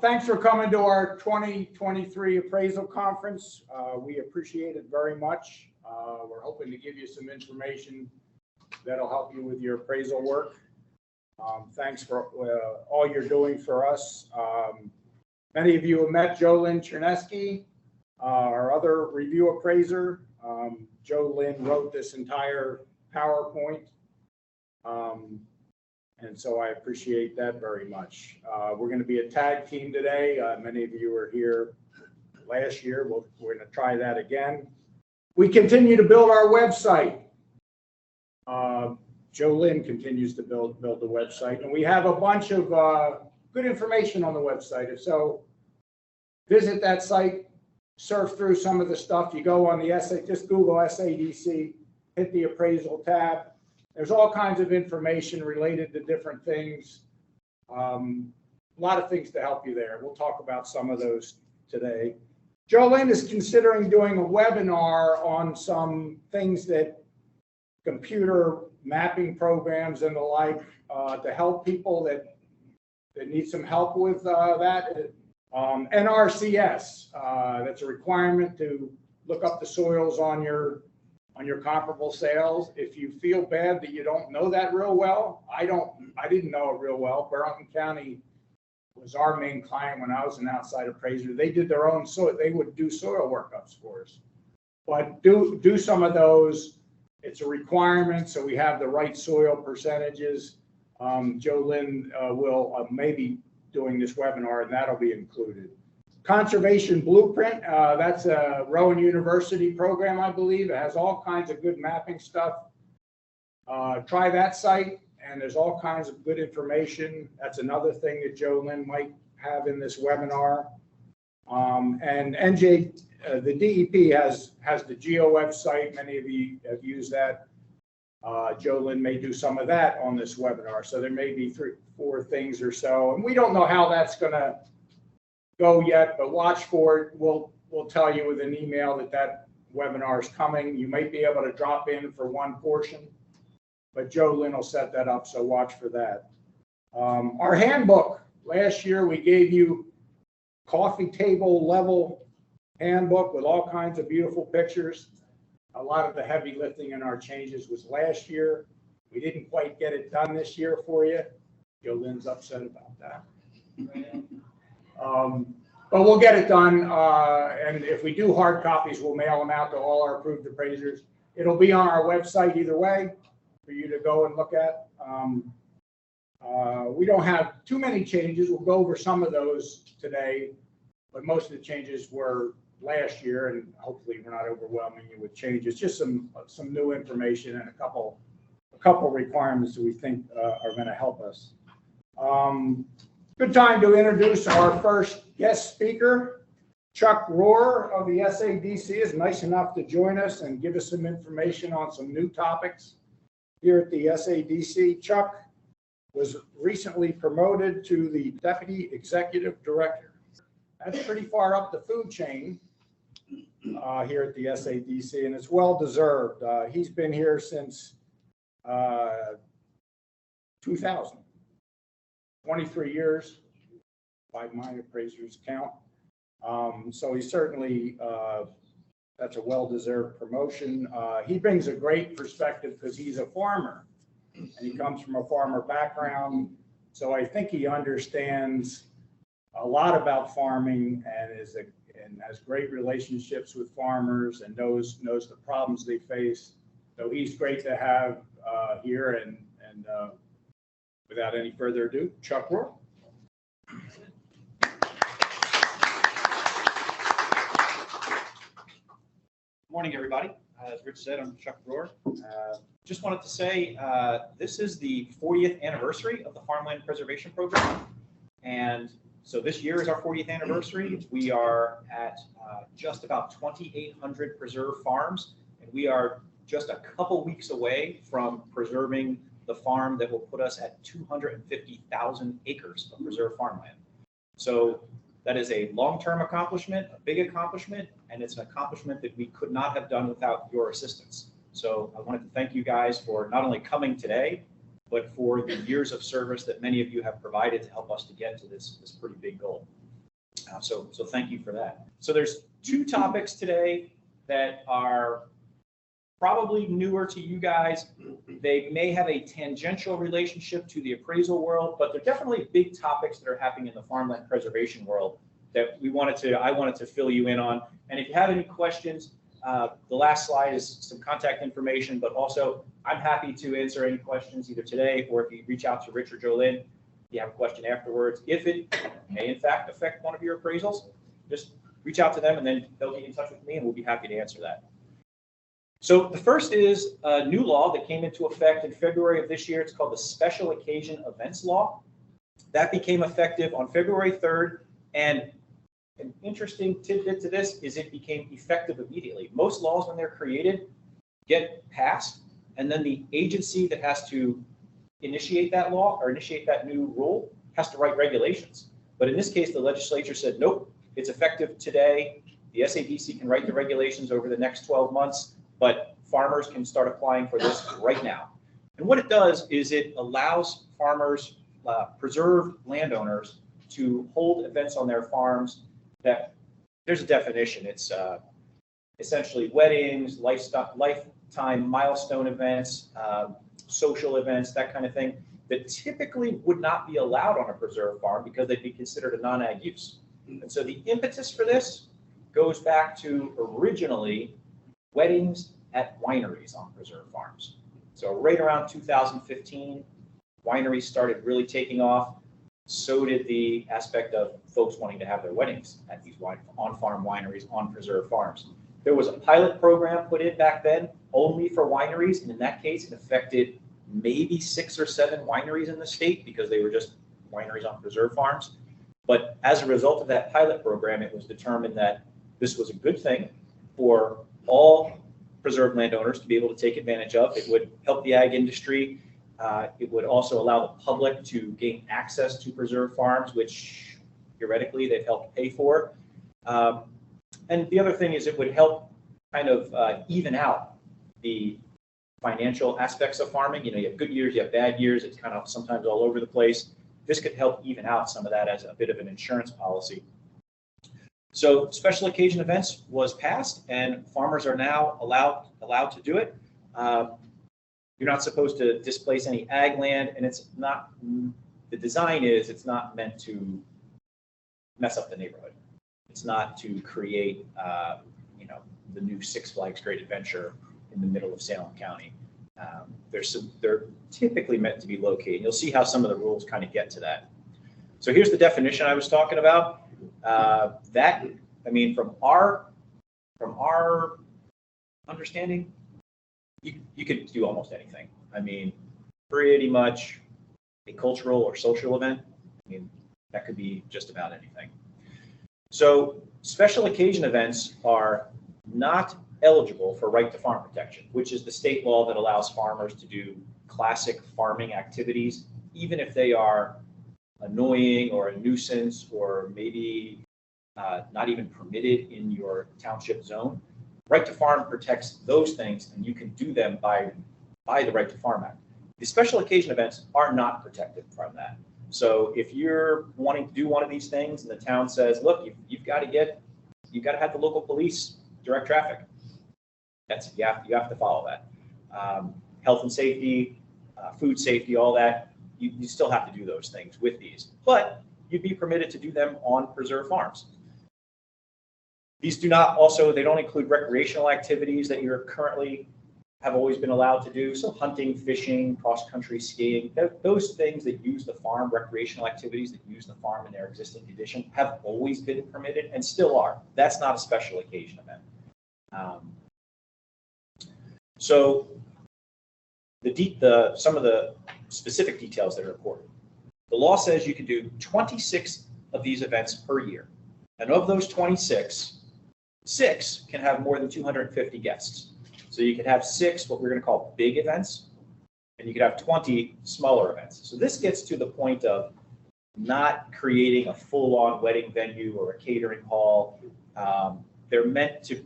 thanks for coming to our 2023 appraisal conference. We appreciate it very much. We're hoping to give you some information that'll help you with your appraisal work. Thanks for all you're doing for us. Many of you have met Jolynn Chernesky, our other review appraiser. Jolynn wrote this entire PowerPoint. And so I appreciate that very much. We're going to be a tag team today. Many of you were here last year. We're going to try that again. We continue to build our website. Jolynn continues to build the website, and we have a bunch of good information on the website. So visit that site, surf through some of the stuff. You go on the just Google SADC, hit the appraisal tab. There's all kinds of information related to different things. A lot of things to help you there. We'll talk about some of those today. Jolynn is considering doing a webinar on some things that computer mapping programs and the like to help people that need some help with that. NRCS, that's a requirement to look up the soils on your comparable sales. If you feel bad that you don't know that real well, I didn't know it real well. Burlington County was our main client when I was an outside appraiser. They did their own soil. They would do soil workups for us. But do some of those. It's a requirement, so we have the right soil percentages. Jolynn will maybe doing this webinar, and that'll be included. Conservation Blueprint, that's a Rowan University program, I believe. It has all kinds of good mapping stuff. Try that site, and there's all kinds of good information. That's another thing that Jolynn might have in this webinar. And NJ, the DEP has the GEO website. Many of you have used that. Jolynn may do some of that on this webinar. So there may be 3 or 4 things or so. And we don't know how that's going to go yet, but watch for it. We'll tell you with an email that webinar is coming. You might be able to drop in for one portion, but Jolynn will set that up, so watch for that. Our handbook, last year we gave you coffee table level handbook with all kinds of beautiful pictures. A lot of the heavy lifting in our changes was last year. We didn't quite get it done this year for you. Jolynn's upset about that. But we'll get it done, and if we do hard copies, we'll mail them out to all our approved appraisers. It'll be on our website either way for you to go and look at. We don't have too many changes. We'll go over some of those today, but most of the changes were last year, and hopefully we're not overwhelming you with changes. Just some new information and a couple requirements that we think are going to help us. Good time to introduce our first guest speaker. Chuck Rohr of the SADC is nice enough to join us and give us some information on some new topics here at the SADC. Chuck was recently promoted to the Deputy Executive Director. That's pretty far up the food chain here at the SADC, and it's well deserved. He's been here since 2000. 23 years by my appraiser's count. So he certainly, that's a well-deserved promotion. He brings a great perspective because he's a farmer and he comes from a farmer background. So I think he understands a lot about farming and has great relationships with farmers and knows the problems they face. So he's great to have here, and without any further ado, Chuck Rohr. Good morning, everybody. As Rich said, I'm Chuck Rohr. Just wanted to say this is the 40th anniversary of the Farmland Preservation Program. And so this year is our 40th anniversary. We are at just about 2,800 preserved farms, and we are just a couple weeks away from preserving the farm that will put us at 250,000 acres of preserved farmland. So that is a long-term accomplishment, a big accomplishment, and it's an accomplishment that we could not have done without your assistance. So I wanted to thank you guys for not only coming today, but for the years of service that many of you have provided to help us to get to this pretty big goal. So thank you for that. So there's two topics today that are probably newer to you guys. They may have a tangential relationship to the appraisal world, but they're definitely big topics that are happening in the farmland preservation world that I wanted to fill you in on. And if you have any questions, the last slide is some contact information, but also I'm happy to answer any questions either today or if you reach out to Rich or Jolynn, if you have a question afterwards. If it may in fact affect one of your appraisals, just reach out to them and then they'll get in touch with me and we'll be happy to answer that. So the first is a new law that came into effect in February of this year. It's called the Special Occasion Events Law. That became effective on February 3rd. And an interesting tidbit to this is it became effective immediately. Most laws, when they're created, get passed, and then the agency that has to initiate that law or initiate that new rule has to write regulations. But in this case, the legislature said, nope, it's effective today. The SADC can write the regulations over the next 12 months, but farmers can start applying for this right now. And what it does is it allows farmers, preserved landowners, to hold events on their farms that, there's a definition, it's essentially weddings, lifetime milestone events, social events, that kind of thing, that typically would not be allowed on a preserved farm because they'd be considered a non-ag use. And so the impetus for this goes back to originally weddings at wineries on preserved farms. So right around 2015, wineries started really taking off. So did the aspect of folks wanting to have their weddings at these on-farm wineries on preserved farms. There was a pilot program put in back then only for wineries, and in that case, it affected maybe 6 or 7 wineries in the state because they were just wineries on preserved farms. But as a result of that pilot program, it was determined that this was a good thing for all preserved landowners to be able to take advantage of. It would help the ag industry. It would also allow the public to gain access to preserved farms, which theoretically they've helped pay for. And the other thing is it would help kind of even out the financial aspects of farming. You know, you have good years, you have bad years. It's kind of sometimes all over the place. This could help even out some of that as a bit of an insurance policy. So special occasion events was passed and farmers are now allowed to do it. You're not supposed to displace any ag land, and it's not, the design is it's not meant to mess up the neighborhood. It's not to create, the new Six Flags Great Adventure in the middle of Salem County. They're typically meant to be located. You'll see how some of the rules kind of get to that. So here's the definition I was talking about. From our understanding, you could do almost anything. I mean, pretty much a cultural or social event. I mean, that could be just about anything. So special occasion events are not eligible for right to farm protection, which is the state law that allows farmers to do classic farming activities, even if they are annoying or a nuisance or maybe not even permitted in your township zone. Right to farm protects those things, and you can do them by the Right to Farm Act. The special occasion events are not protected from that. So if you're wanting to do one of these things and the town says, look, you've got to have the local police direct traffic. You have to follow that. Health and safety, food safety, all that, you still have to do those things with these, but you'd be permitted to do them on preserved farms. These they don't include recreational activities that you're currently have always been allowed to do. So hunting, fishing, cross-country skiing, those things that use the farm, recreational activities that use the farm in their existing condition have always been permitted and still are. That's not a special occasion event. So some of the specific details that are important. The law says you can do 26 of these events per year. And of those 26, 6 can have more than 250 guests. So you could have 6 what we're going to call big events, and you could have 20 smaller events. So this gets to the point of not creating a full-on wedding venue or a catering hall. They're meant to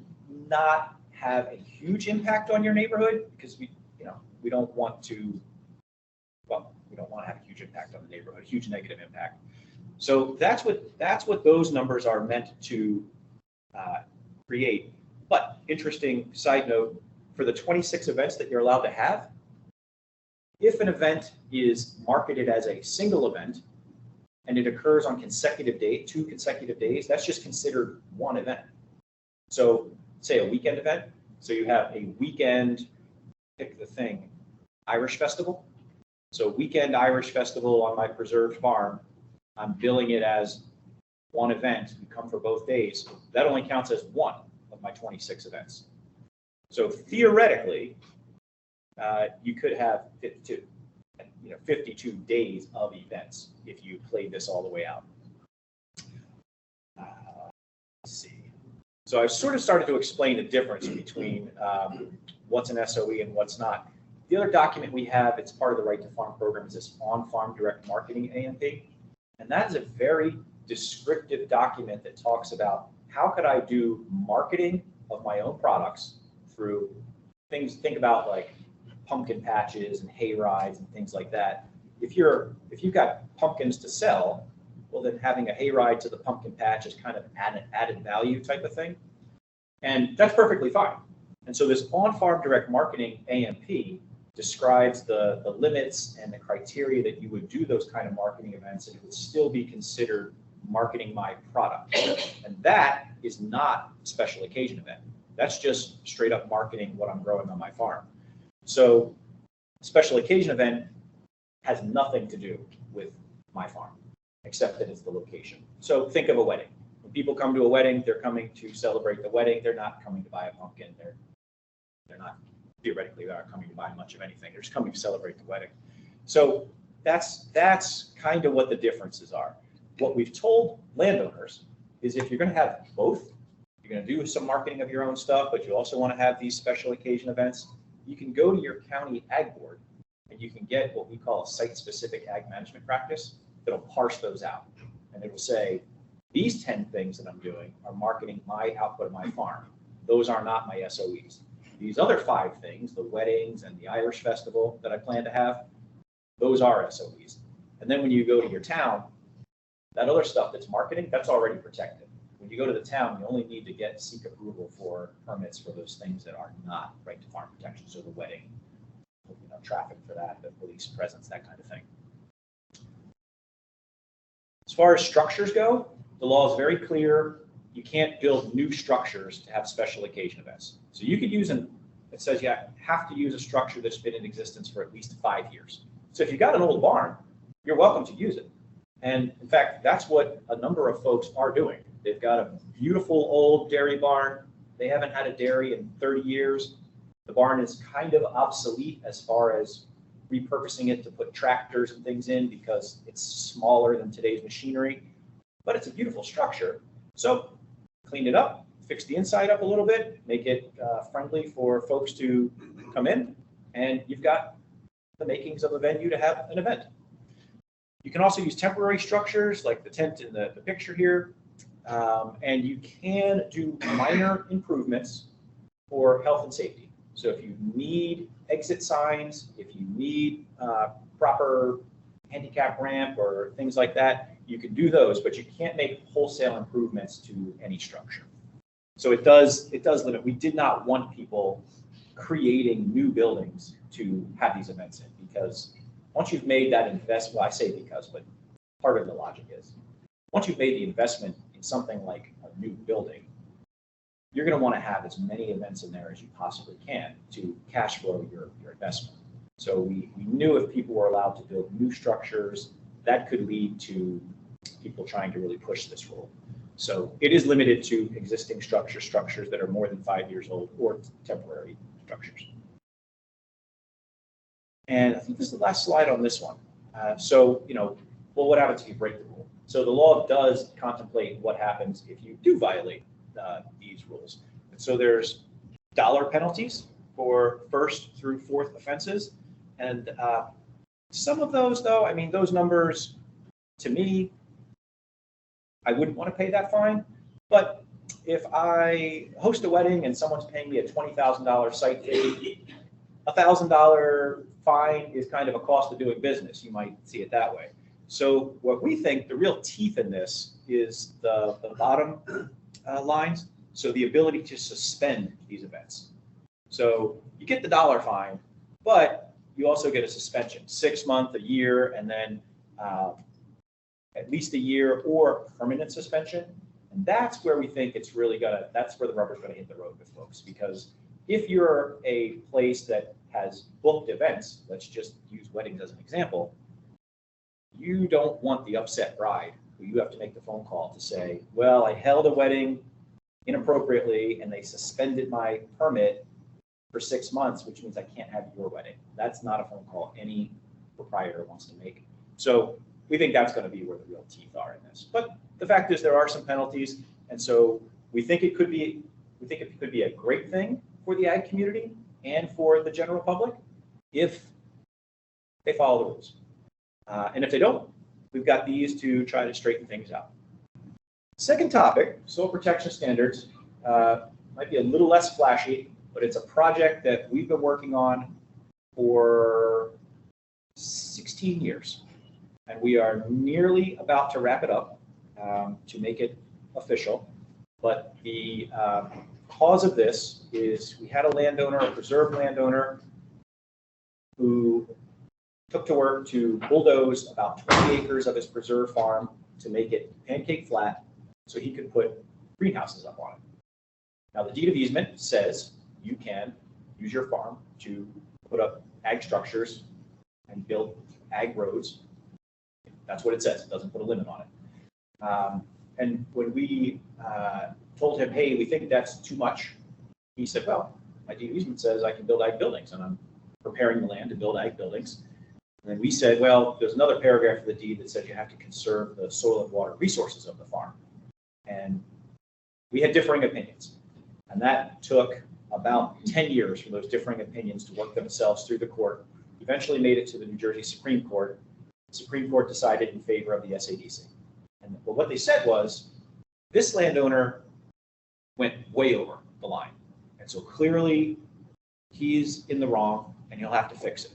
not have a huge impact on your neighborhood because we don't want to have a huge impact on the neighborhood, huge negative impact. So that's what those numbers are meant to create. But interesting side note, for the 26 events that you're allowed to have, if an event is marketed as a single event and it occurs on consecutive day, 2 consecutive days, that's just considered one event. So say a weekend event. So you have a weekend, pick the thing, Irish Festival. So weekend Irish Festival on my preserved farm, I'm billing it as one event. You come for both days. That only counts as one of my 26 events. So theoretically, you could have 52 days of events if you played this all the way out. Let's see. So I've sort of started to explain the difference between what's an SOE and what's not. The other document we have, it's part of the Right to Farm program, is this on-farm direct marketing AMP. And that is a very descriptive document that talks about how could I do marketing of my own products through things, think about like pumpkin patches and hay rides and things like that. If you've got pumpkins to sell, well then having a hay ride to the pumpkin patch is kind of an added value type of thing. And that's perfectly fine. And so this on-farm direct marketing AMP describes the limits and the criteria that you would do those kind of marketing events, and it would still be considered marketing my product. And that is not a special occasion event. That's just straight up marketing what I'm growing on my farm. So special occasion event has nothing to do with my farm, except that it's the location. So think of a wedding. When people come to a wedding, they're coming to celebrate the wedding. They're not coming to buy a pumpkin. They're not theoretically they aren't coming to buy much of anything. They're just coming to celebrate the wedding. So that's kind of what the differences are. What we've told landowners is if you're going to have both, you're going to do some marketing of your own stuff, but you also want to have these special occasion events, you can go to your county ag board and you can get what we call a site-specific ag management practice that'll parse those out. And it will say, these 10 things that I'm doing are marketing my output of my farm. Those are not my SOEs. These other 5 things, the weddings and the Irish Festival that I plan to have, those are SOEs. And then when you go to your town, that other stuff that's marketing, that's already protected. When you go to the town, you only need to seek approval for permits for those things that are not right to farm protection. So the wedding, traffic for that, the police presence, that kind of thing. As far as structures go, the law is very clear. You can't build new structures to have special occasion events. So you could use it says you have to use a structure that's been in existence for at least 5 years. So if you got an old barn, you're welcome to use it. And in fact, that's what a number of folks are doing. They've got a beautiful old dairy barn. They haven't had a dairy in 30 years. The barn is kind of obsolete as far as repurposing it to put tractors and things in because it's smaller than today's machinery, but it's a beautiful structure. So clean it up, fix the inside up a little bit, make it friendly for folks to come in, and you've got the makings of a venue to have an event. You can also use temporary structures like the tent in the picture here, and you can do minor improvements for health and safety. So if you need exit signs, if you need proper handicap ramp or things like that, you can do those, but you can't make wholesale improvements to any structure. So it does limit. We did not want people creating new buildings to have these events in, because once you've made that investment, well, I say because, but part of the logic is, once you've made the investment in something like a new building, you're going to want to have as many events in there as you possibly can to cash flow your investment. So we knew if people were allowed to build new structures, that could lead to people trying to really push this rule. So it is limited to existing structures that are more than 5 years old, or temporary structures. And I think this is the last slide on this one. Well, what happens if you break the rule? So the law does contemplate what happens if you do violate these rules. And so there's dollar penalties for 1st through 4th offenses. And some of those, though, I mean, those numbers, to me, I wouldn't want to pay that fine. But if I host a wedding and someone's paying me a $20,000 site fee, $1,000 fine is kind of a cost of doing business. You might see it that way. So what we think the real teeth in this is the bottom lines. So the ability to suspend these events. So you get the dollar fine, but you also get a suspension, 6 months, a year, and then at least a year or permanent suspension. And that's where we think it's really that's where the rubber's gonna hit the road with folks. Because if you're a place that has booked events, let's just use weddings as an example, you don't want the upset bride who you have to make the phone call to say, well, I held a wedding inappropriately and they suspended my permit for 6 months, which means I can't have your wedding. That's not a phone call any proprietor wants to make. So we think that's going to be where the real teeth are in this. But the fact is there are some penalties. And so we think it could be a great thing for the ag community and for the general public if they follow the rules. And if they don't, we've got these to try to straighten things out. Second topic, soil protection standards, might be a little less flashy, but it's a project that we've been working on for 16 years. And we are nearly about to wrap it up to make it official. But the cause of this is we had a landowner, a preserve landowner, who took to work to bulldoze about 20 acres of his preserve farm to make it pancake flat so he could put greenhouses up on it. Now, the deed of easement says you can use your farm to put up ag structures and build ag roads. That's what it says. It doesn't put a limit on it. And when we told him, hey, we think that's too much, he said, well, my deed of easement says I can build ag buildings, and I'm preparing the land to build ag buildings. And then we said, well, there's another paragraph of the deed that says you have to conserve the soil and water resources of the farm. And we had differing opinions. And that took about 10 years for those differing opinions to work themselves through the court. Eventually made it to the New Jersey Supreme Court. The Supreme Court decided in favor of the SADC. And what they said was, this landowner went way over the line. And so clearly he's in the wrong and he'll have to fix it.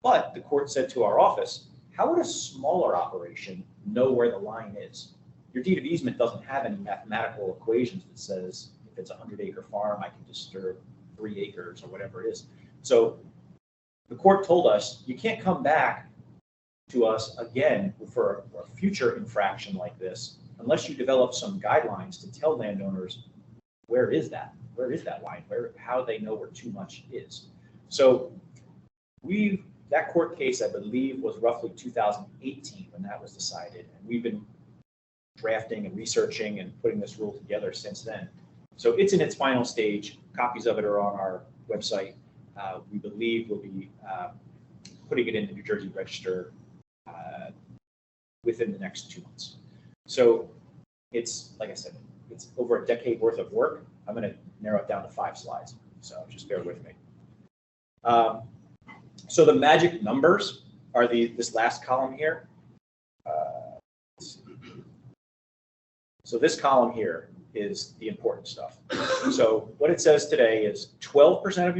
But the court said to our office, how would a smaller operation know where the line is? Your deed of easement doesn't have any mathematical equations that says if it's a 100-acre farm, I can disturb 3 acres or whatever it is. So the court told us, you can't come back to us again for a future infraction like this unless you develop some guidelines to tell landowners where is that line, how they know where too much is. So that court case, I believe, was roughly 2018 when that was decided, and we've been drafting and researching and putting this rule together since then. So it's in its final stage. Copies of it are on our website. We believe we'll be putting it in the New Jersey Register within the next 2 months. So it's, like I said, it's over a decade worth of work. I'm going to narrow it down to 5 slides, so just bear with me. So the magic numbers are this last column here. So this column here is the important stuff. So what it says today is 12% of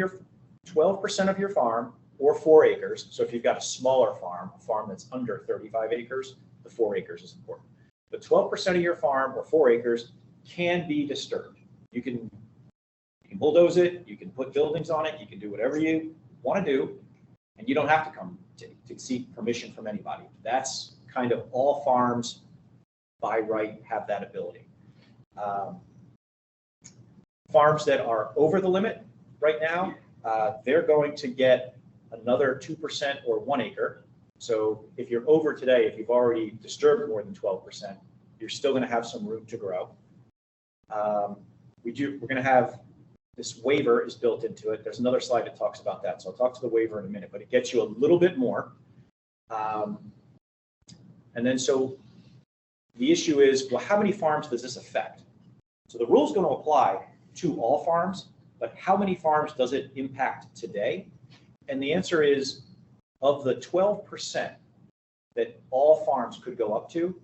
your farm or 4 acres. So if you've got a smaller farm, a farm that's under 35 acres, the 4 acres is important. But 12% of your farm or 4 acres can be disturbed. You can bulldoze it, you can put buildings on it, you can do whatever you want to do, and you don't have to come to seek permission from anybody. That's kind of all farms by right have that ability. Farms that are over the limit right now, they're going to get another 2% or 1 acre. So if you're over today, if you've already disturbed more than 12%, you're still going to have some room to grow. We're going to have this waiver is built into it. There's another slide that talks about that. So I'll talk to the waiver in a minute, but it gets you a little bit more. And then so the issue is, well, how many farms does this affect? So the rule is going to apply to all farms, but how many farms does it impact today? And the answer is, of the 12% that all farms could go up to,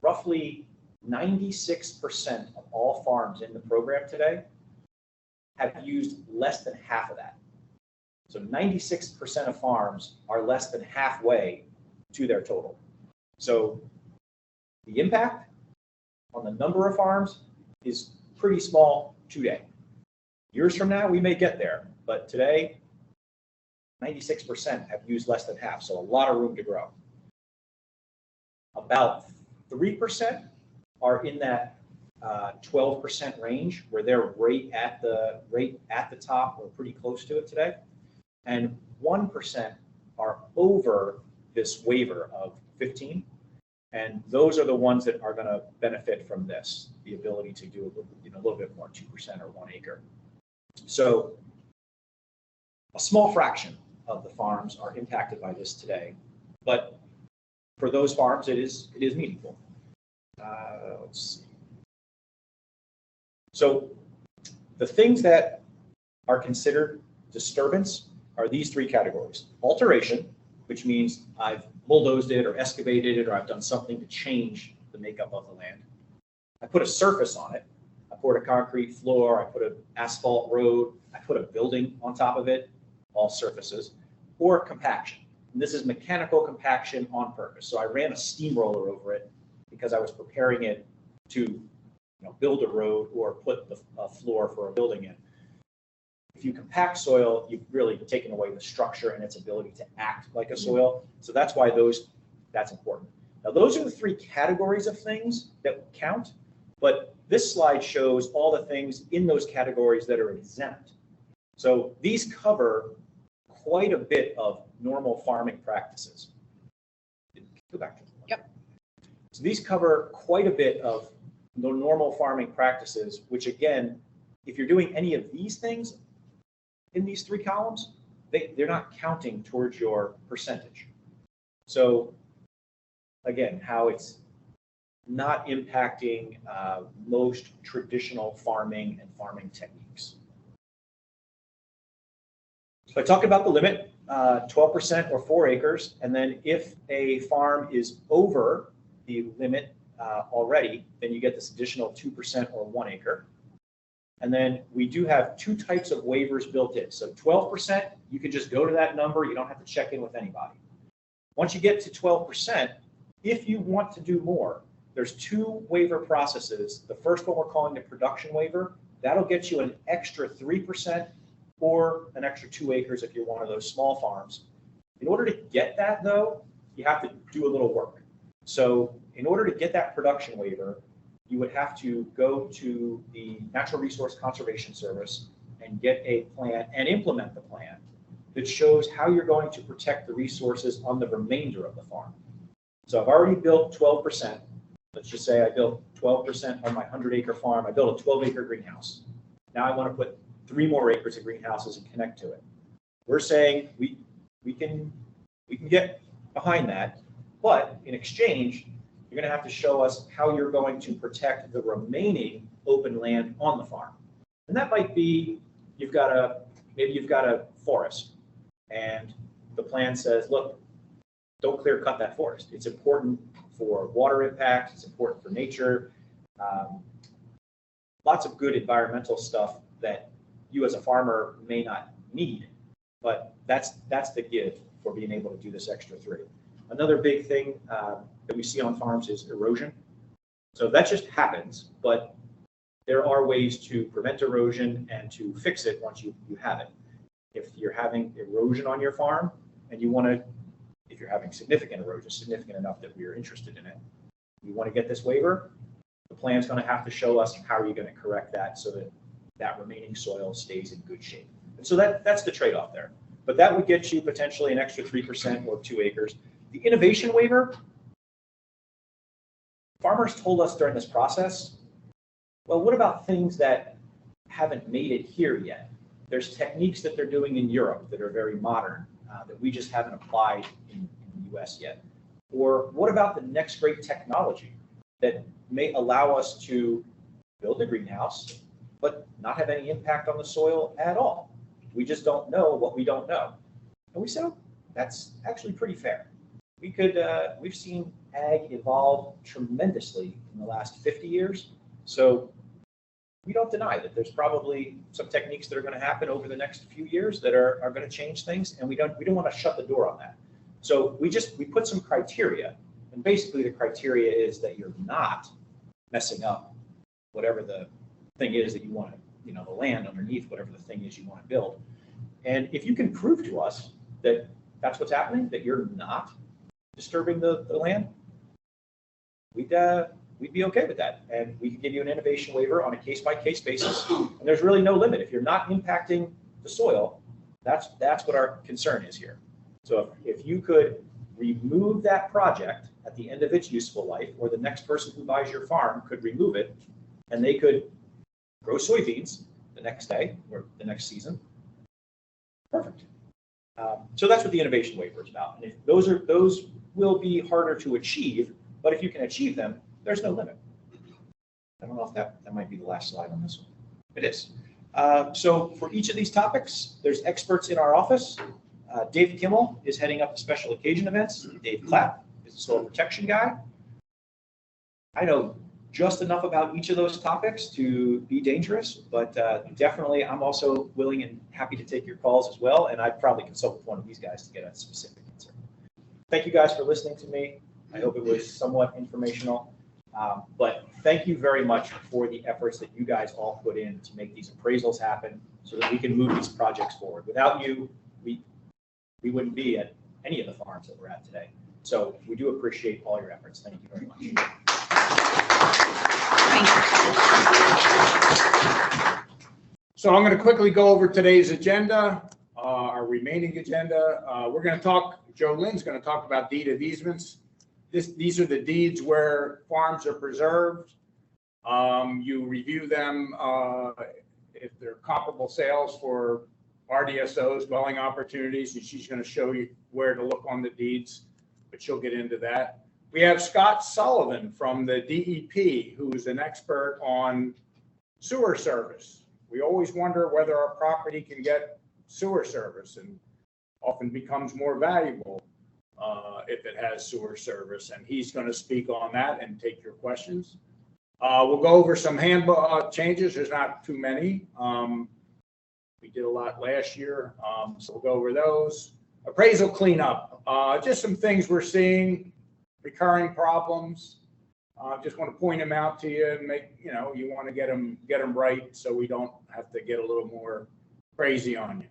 roughly 96% of all farms in the program today have used less than half of that. So 96% of farms are less than halfway to their total. So the impact on the number of farms is pretty small today. Years from now, we may get there, but today, 96% have used less than half, so a lot of room to grow. About 3% are in that 12% range, where they're right at the top or pretty close to it today, and 1% are over this waiver of 15, and those are the ones that are going to benefit from this, the ability to do a little bit more, 2% or 1 acre. So a small fraction of the farms are impacted by this today, but for those farms, it is meaningful. Let's see. So the things that are considered disturbance are these 3 categories. Alteration, which means I've bulldozed it or excavated it, or I've done something to change the makeup of the land. I put a surface on it. I poured a concrete floor, I put an asphalt road, I put a building on top of it, all surfaces, or compaction. And this is mechanical compaction on purpose. So I ran a steamroller over it because I was preparing it to build a road or put a floor for a building in. If you compact soil, you've really taken away the structure and its ability to act like a soil. So that's why that's important. Now, those are the 3 categories of things that count, but this slide shows all the things in those categories that are exempt. So these cover quite a bit of normal farming practices. Go back to the Yep. So these cover quite a bit of the normal farming practices, which again, if you're doing any of these things in these 3 columns, they're not counting towards your percentage. So again, how it's not impacting most traditional farming and farming techniques. So I talked about the limit, 12% or 4 acres, and then if a farm is over the limit already, then you get this additional 2% or 1 acre. And then we do have 2 types of waivers built in. So 12%, you can just go to that number. You don't have to check in with anybody. Once you get to 12%, if you want to do more, there's 2 waiver processes. The first one we're calling the production waiver. That'll get you an extra 3% or an extra 2 acres if you're one of those small farms. In order to get that, though, you have to do a little work. So in order to get that production waiver, you would have to go to the Natural Resource Conservation Service and get a plan and implement the plan that shows how you're going to protect the resources on the remainder of the farm. So I've already built 12%. Let's just say I built 12% on my 100-acre farm. I built a 12-acre greenhouse. Now I want to put 3 more acres of greenhouses and connect to it. We're saying we can get behind that, but in exchange, you're going to have to show us how you're going to protect the remaining open land on the farm. And that might be maybe you've got a forest, and the plan says, look, don't clear cut that forest. It's important for water impact. It's important for nature. Lots of good environmental stuff that you as a farmer may not need, but that's the give for being able to do this extra 3. Another big thing that we see on farms is erosion. So that just happens, but there are ways to prevent erosion and to fix it once you have it. If you're having erosion on your farm and if you're having significant erosion, significant enough that we're interested in it, you want to get this waiver, the plan's going to have to show us how are you going to correct that so that that remaining soil stays in good shape. And so that's the trade-off there. But that would get you potentially an extra 3% or 2 acres. The innovation waiver, farmers told us during this process, well, what about things that haven't made it here yet? There's techniques that they're doing in Europe that are very modern that we just haven't applied in the US yet. Or what about the next great technology that may allow us to build a greenhouse, but not have any impact on the soil at all? We just don't know what we don't know. And we said, oh, that's actually pretty fair. We've seen ag evolve tremendously in the last 50 years. So we don't deny that there's probably some techniques that are going to happen over the next few years that are going to change things, and we don't want to shut the door on that. So we put some criteria And basically the criteria is that you're not messing up whatever the thing is that you want to, the land underneath whatever the thing is you want to build. And if you can prove to us that that's what's happening, that you're not disturbing the land, we'd be okay with that. And we could give you an innovation waiver on a case-by-case basis. And there's really no limit. If you're not impacting the soil, that's what our concern is here. So if you could remove that project at the end of its useful life, or the next person who buys your farm could remove it, and they could grow soybeans the next day or the next season, perfect. So that's what the innovation waiver is about. And if those will be harder to achieve, but if you can achieve them, there's no limit. I don't know if that might be the last slide on this one. It is. So for each of these topics, there's experts in our office. Dave Kimmel is heading up the special occasion events. Dave Clapp is the soil protection guy. I know just enough about each of those topics to be dangerous, but definitely I'm also willing and happy to take your calls as well. And I'd probably consult with one of these guys to get a specific answer. Thank you guys for listening to me. I hope it was somewhat informational. But thank you very much for the efforts that you guys all put in to make these appraisals happen so that we can move these projects forward. Without you, we wouldn't be at any of the farms that we're at today. So we do appreciate all your efforts. Thank you very much. So I'm going to quickly go over today's agenda, our remaining agenda. We're going to talk, Joe Lynn's going to talk about deed of easements. These are the deeds where farms are preserved. You review them if they're comparable sales for RDSOs, dwelling opportunities, and she's going to show you where to look on the deeds, but she'll get into that. We have Scott Sullivan from the DEP, who is an expert on sewer service. We always wonder whether our property can get sewer service, and often becomes more valuable if it has sewer service, and he's going to speak on that and take your questions. We'll go over some handbook changes. There's not too many. We did a lot last year, so we'll go over those. Appraisal cleanup, just some things we're seeing, recurring problems. Just want to point them out to you and make, you want to get them right so we don't have to get a little more crazy on you.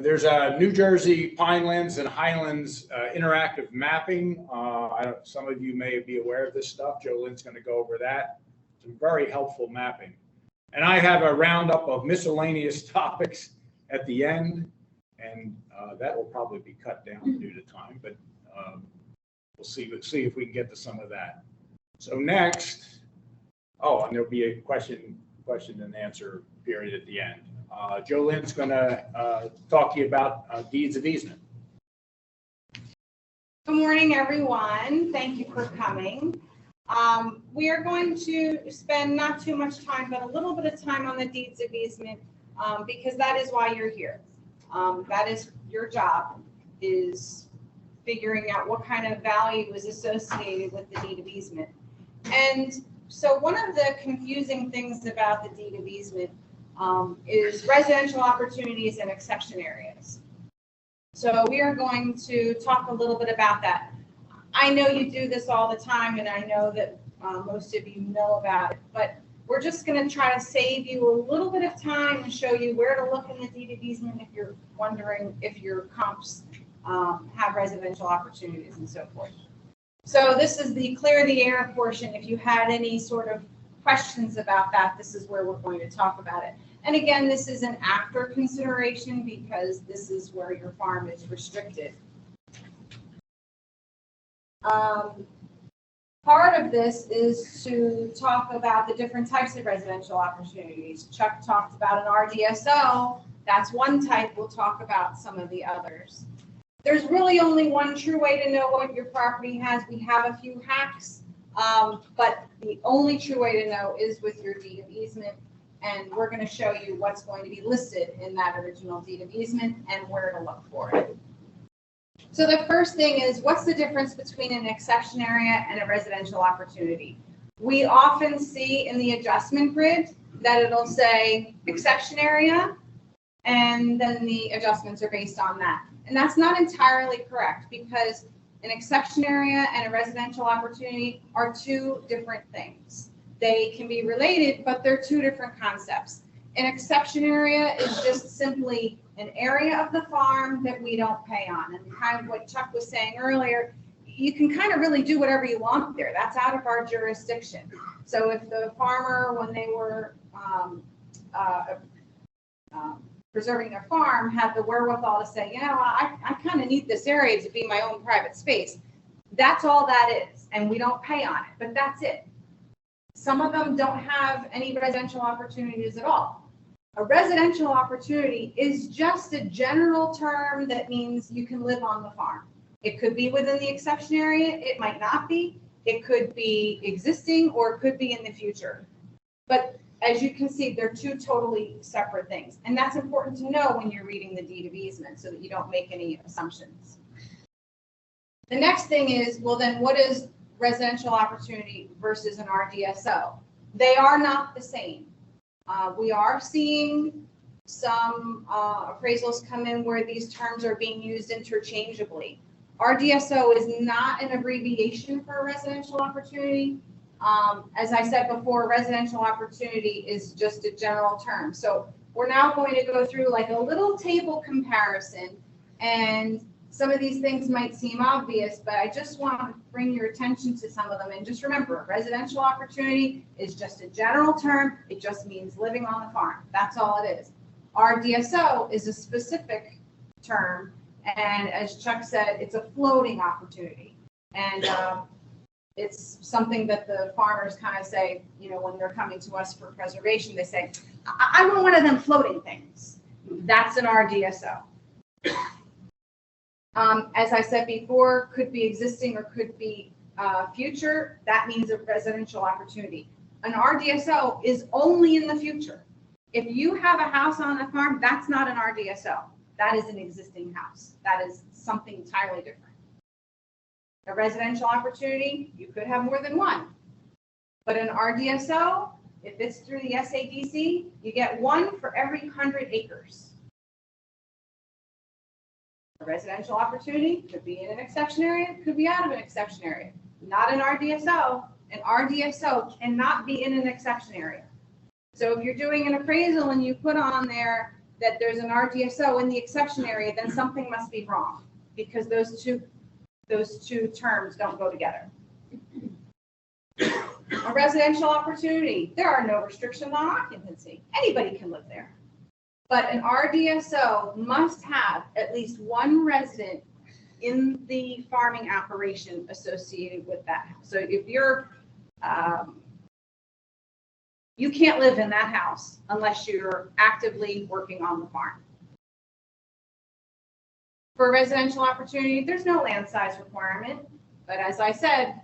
There's a New Jersey Pinelands and Highlands interactive mapping. Some of you may be aware of this stuff. Joe Lynn's going to go over that. Some very helpful mapping. And I have a roundup of miscellaneous topics at the end, and that will probably be cut down due to time, but we'll see if we can get to some of that. So next, and there'll be a question and answer period at the end. Joe Lynn's going to talk to you about deeds of easement. Good morning, everyone. Thank you for coming. We are going to spend not too much time, but a little bit of time on the deeds of easement because that is why you're here. That is your job, is figuring out what kind of value is associated with the deed of easement. And so one of the confusing things about the deed of easement is residential opportunities and exception areas. So we are going to talk a little bit about that. I know you do this all the time, and I know that most of you know about it, but we're just going to try to save you a little bit of time and show you where to look in the deed of easement if you're wondering if your comps have residential opportunities and so forth. So this is the clear the air portion. If you had any sort of questions about that, this is where we're going to talk about it. And again, this is an after consideration because this is where your farm is restricted. Part of this is to talk about the different types of residential opportunities. Chuck talked about an RDSO. That's one type. We'll talk about some of the others. There's really only one true way to know what your property has. We have a few hacks, but the only true way to know is with your deed of easement. And we're going to show you what's going to be listed in that original deed of easement and where to look for it. So the first thing is, what's the difference between an exception area and a residential opportunity? We often see in the adjustment grid that it'll say exception area, and then the adjustments are based on that. And that's not entirely correct, because an exception area and a residential opportunity are two different things. They can be related, but they're two different concepts. An exception area is just simply an area of the farm that we don't pay on. And kind of what Chuck was saying earlier, you can kind of really do whatever you want there. That's out of our jurisdiction. So if the farmer, when they were preserving their farm, had the wherewithal to say, you know, I kind of need this area to be my own private space. That's all that is, and we don't pay on it, but that's it. Some of them don't have any residential opportunities at all. A residential opportunity is just a general term that means you can live on the farm. It could be within the exception area, it might not be. It could be existing, or it could be in the future. But as you can see, they're two totally separate things. And that's important to know when you're reading the deed of easement so that you don't make any assumptions. The next thing is, well, then what is residential opportunity versus an RDSO? They are not the same. We are seeing some appraisals come in where these terms are being used interchangeably. RDSO is not an abbreviation for a residential opportunity. As I said before, residential opportunity is just a general term. So we're now going to go through like a little table comparison, and some of these things might seem obvious, but I just want to bring your attention to some of them. And just remember, residential opportunity is just a general term. It just means living on the farm. That's all it is. RDSO is a specific term. And as Chuck said, it's a floating opportunity. And it's something that the farmers kind of say, you know, when they're coming to us for preservation, they say, I want one of them floating things. That's an RDSO. As I said before, could be existing or could be future. That means a residential opportunity. An RDSO is only in the future. If you have a house on a farm, that's not an RDSO. That is an existing house. That is something entirely different. A residential opportunity, you could have more than one. But an RDSO, if it's through the SADC, you get one for every 100 acres. A residential opportunity could be in an exception area, could be out of an exception area. Not an RDSO. An RDSO cannot be in an exception area. So if you're doing an appraisal and you put on there that there's an RDSO in the exception area, then something must be wrong, because those two terms don't go together. A residential opportunity, there are no restrictions on occupancy. Anybody can live there. But an RDSO must have at least one resident in the farming operation associated with that. So if you're, you can't live in that house unless you're actively working on the farm. For a residential opportunity, there's no land size requirement, but as I said,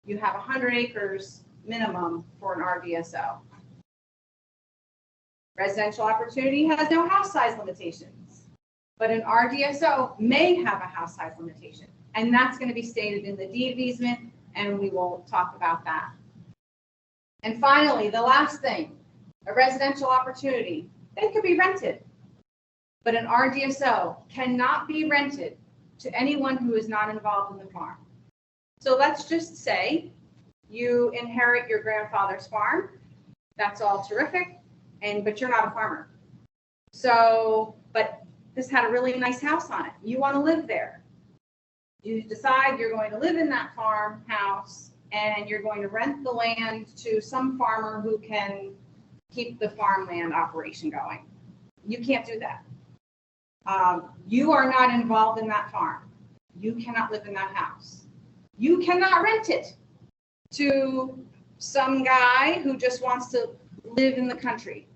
you have 100 acres minimum for an RDSO. Residential opportunity has no house size limitations, but an RDSO may have a house size limitation, and that's going to be stated in the deed of easement, and we will talk about that. And finally, the last thing, a residential opportunity, they could be rented. But an RDSO cannot be rented to anyone who is not involved in the farm. So let's just say you inherit your grandfather's farm. That's all terrific, but you're not a farmer. So, but this had a really nice house on it. You want to live there. You decide you're going to live in that farmhouse, and you're going to rent the land to some farmer who can keep the farmland operation going. You can't do that. You are not involved in that farm. You cannot live in that house. You cannot rent it to some guy who just wants to live in the country.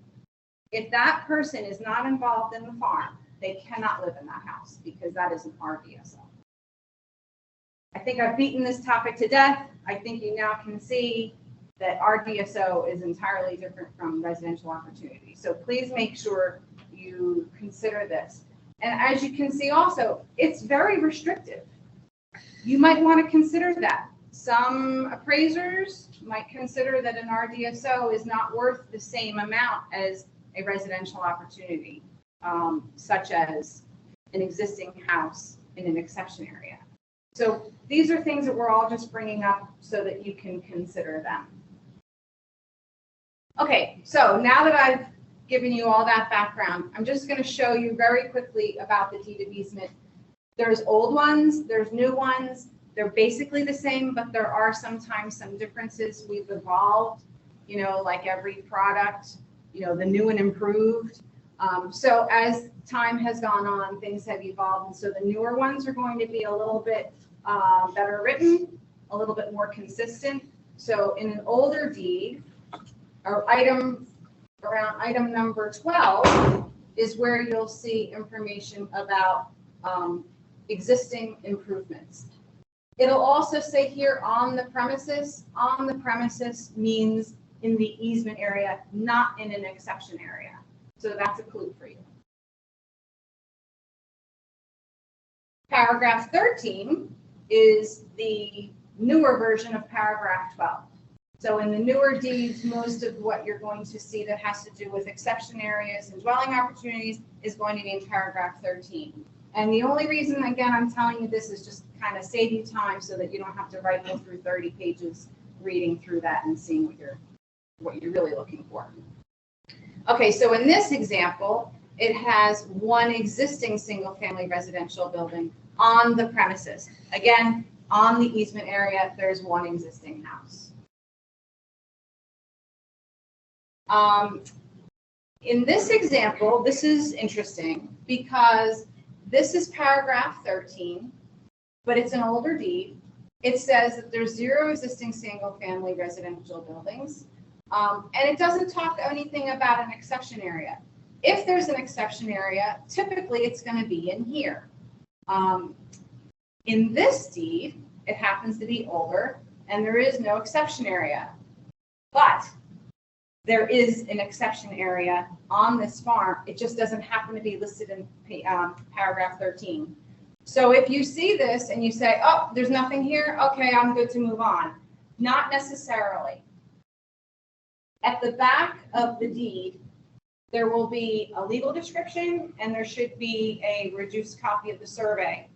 If that person is not involved in the farm, they cannot live in that house because that is an RDSO. I think I've beaten this topic to death. I think you now can see that RDSO is entirely different from residential opportunity. So please make sure you consider this. And as you can see also, it's very restrictive. You might want to consider that. Some appraisers might consider that an RDSO is not worth the same amount as a residential opportunity, such as an existing house in an exception area. So these are things that we're all just bringing up so that you can consider them. Okay, so now that I've given you all that background, I'm just going to show you very quickly about the deed of easement. There's old ones, there's new ones. They're basically the same, but there are sometimes some differences. We've evolved, you know, like every product, you know, the new and improved. So as time has gone on, things have evolved. And so the newer ones are going to be a little bit better written, a little bit more consistent. So in an older deed, or around item number 12 is where you'll see information about existing improvements. It'll also say here on the premises. On the premises means in the easement area, not in an exception area. So that's a clue for you. Paragraph 13 is the newer version of paragraph 12. So in the newer deeds, most of what you're going to see that has to do with exception areas and dwelling opportunities is going to be in paragraph 13. And the only reason, again, I'm telling you this is just kind of save you time so that you don't have to go through 30 pages reading through that and seeing what you're really looking for. Okay, so in this example, it has one existing single-family residential building on the premises. Again, on the easement area, there's one existing house. In this example, this is interesting because this is paragraph 13, but it's an older deed. It says that there's 0 existing single-family residential buildings, and it doesn't talk anything about an exception area. If there's an exception area, typically it's going to be in here. In this deed, it happens to be older, and there is no exception area, but there is an exception area on this farm. It just doesn't happen to be listed in paragraph 13. So if you see this and you say, oh, there's nothing here, okay, I'm good to move on. Not necessarily. At the back of the deed, there will be a legal description and there should be a reduced copy of the survey.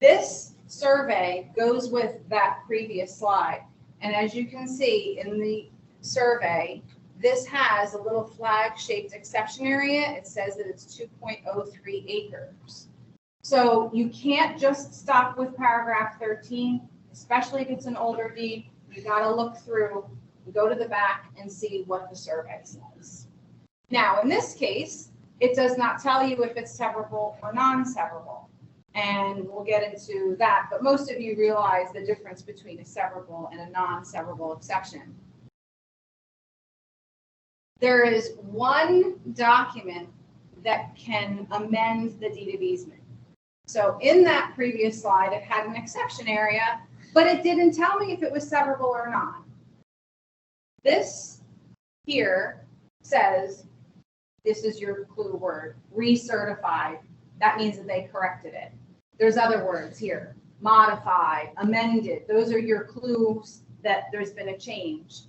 This survey goes with that previous slide. And as you can see in the survey, this has a little flag-shaped exception area. It says that it's 2.03 acres. So you can't just stop with paragraph 13, especially if it's an older deed. You got to look through, go to the back and see what the survey says. Now, in this case, it does not tell you if it's severable or non-severable. And we'll get into that, but most of you realize the difference between a severable and a non-severable exception. There is one document that can amend the deed of easement. So in that previous slide, it had an exception area, but it didn't tell me if it was severable or not. This here says, this is your clue word, recertified. That means that they corrected it. There's other words here, modified, amended. Those are your clues that there's been a change.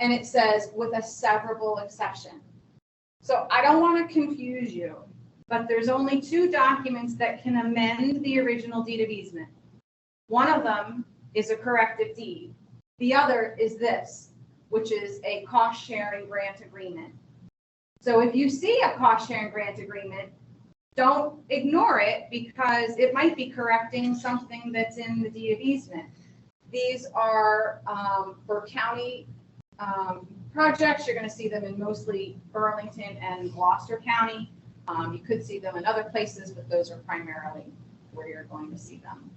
And it says with a severable exception. So I don't want to confuse you, but there's only 2 documents that can amend the original deed of easement. One of them is a corrective deed. The other is this, which is a cost-sharing grant agreement. So if you see a cost-sharing grant agreement, don't ignore it because it might be correcting something that's in the deed of easement. These are for county projects. You're going to see them in mostly Burlington and Gloucester County. You could see them in other places, but those are primarily where you're going to see them.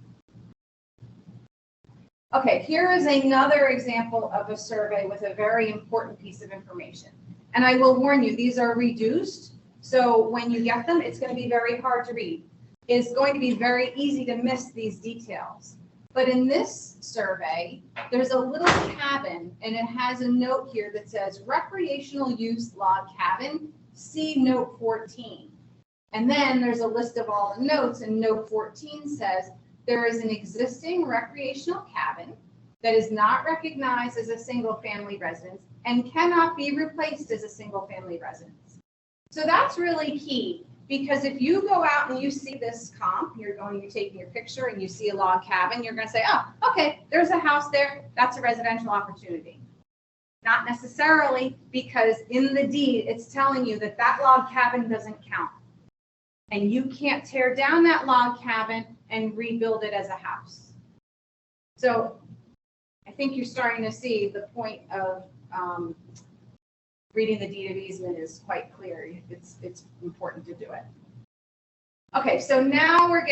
Okay, here is another example of a survey with a very important piece of information. And I will warn you, these are reduced. So when you get them, it's going to be very hard to read. It's going to be very easy to miss these details. But in this survey, there's a little cabin, and it has a note here that says recreational use log cabin, see note 14. And then there's a list of all the notes, and note 14 says there is an existing recreational cabin that is not recognized as a single-family residence and cannot be replaced as a single-family residence. So that's really key. Because if you go out and you see this comp, you're taking your picture and you see a log cabin, you're gonna say, oh, okay, there's a house there, that's a residential opportunity. Not necessarily, because in the deed, it's telling you that that log cabin doesn't count. And you can't tear down that log cabin and rebuild it as a house. So I think you're starting to see the point of reading the deed of easement is quite clear. It's important to do it. Okay, so now we're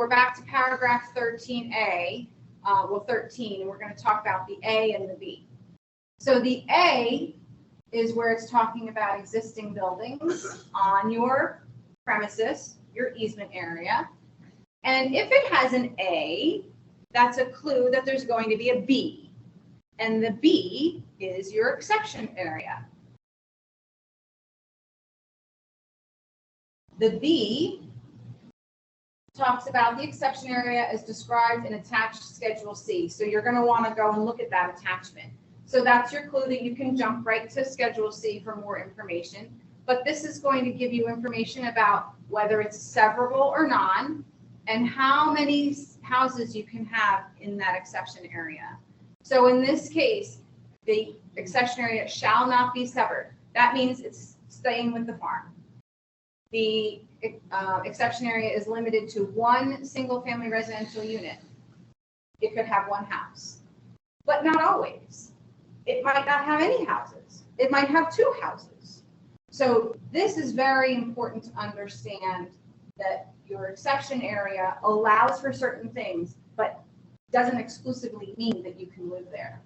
back to paragraph 13A, 13, and we're going to talk about the A and the B. So the A is where it's talking about existing buildings on your premises, your easement area. And if it has an A, that's a clue that there's going to be a B. And the B is your exception area. The B talks about the exception area as described in attached Schedule C. So you're going to want to go and look at that attachment. So that's your clue that you can jump right to Schedule C for more information. But this is going to give you information about whether it's severable or non, and how many houses you can have in that exception area. So in this case, the exception area shall not be severed. That means it's staying with the farm. The exception area is limited to one single-family residential unit. It could have one house, but not always. It might not have any houses. It might have two houses. So this is very important to understand, that your exception area allows for certain things, but doesn't exclusively mean that you can live there.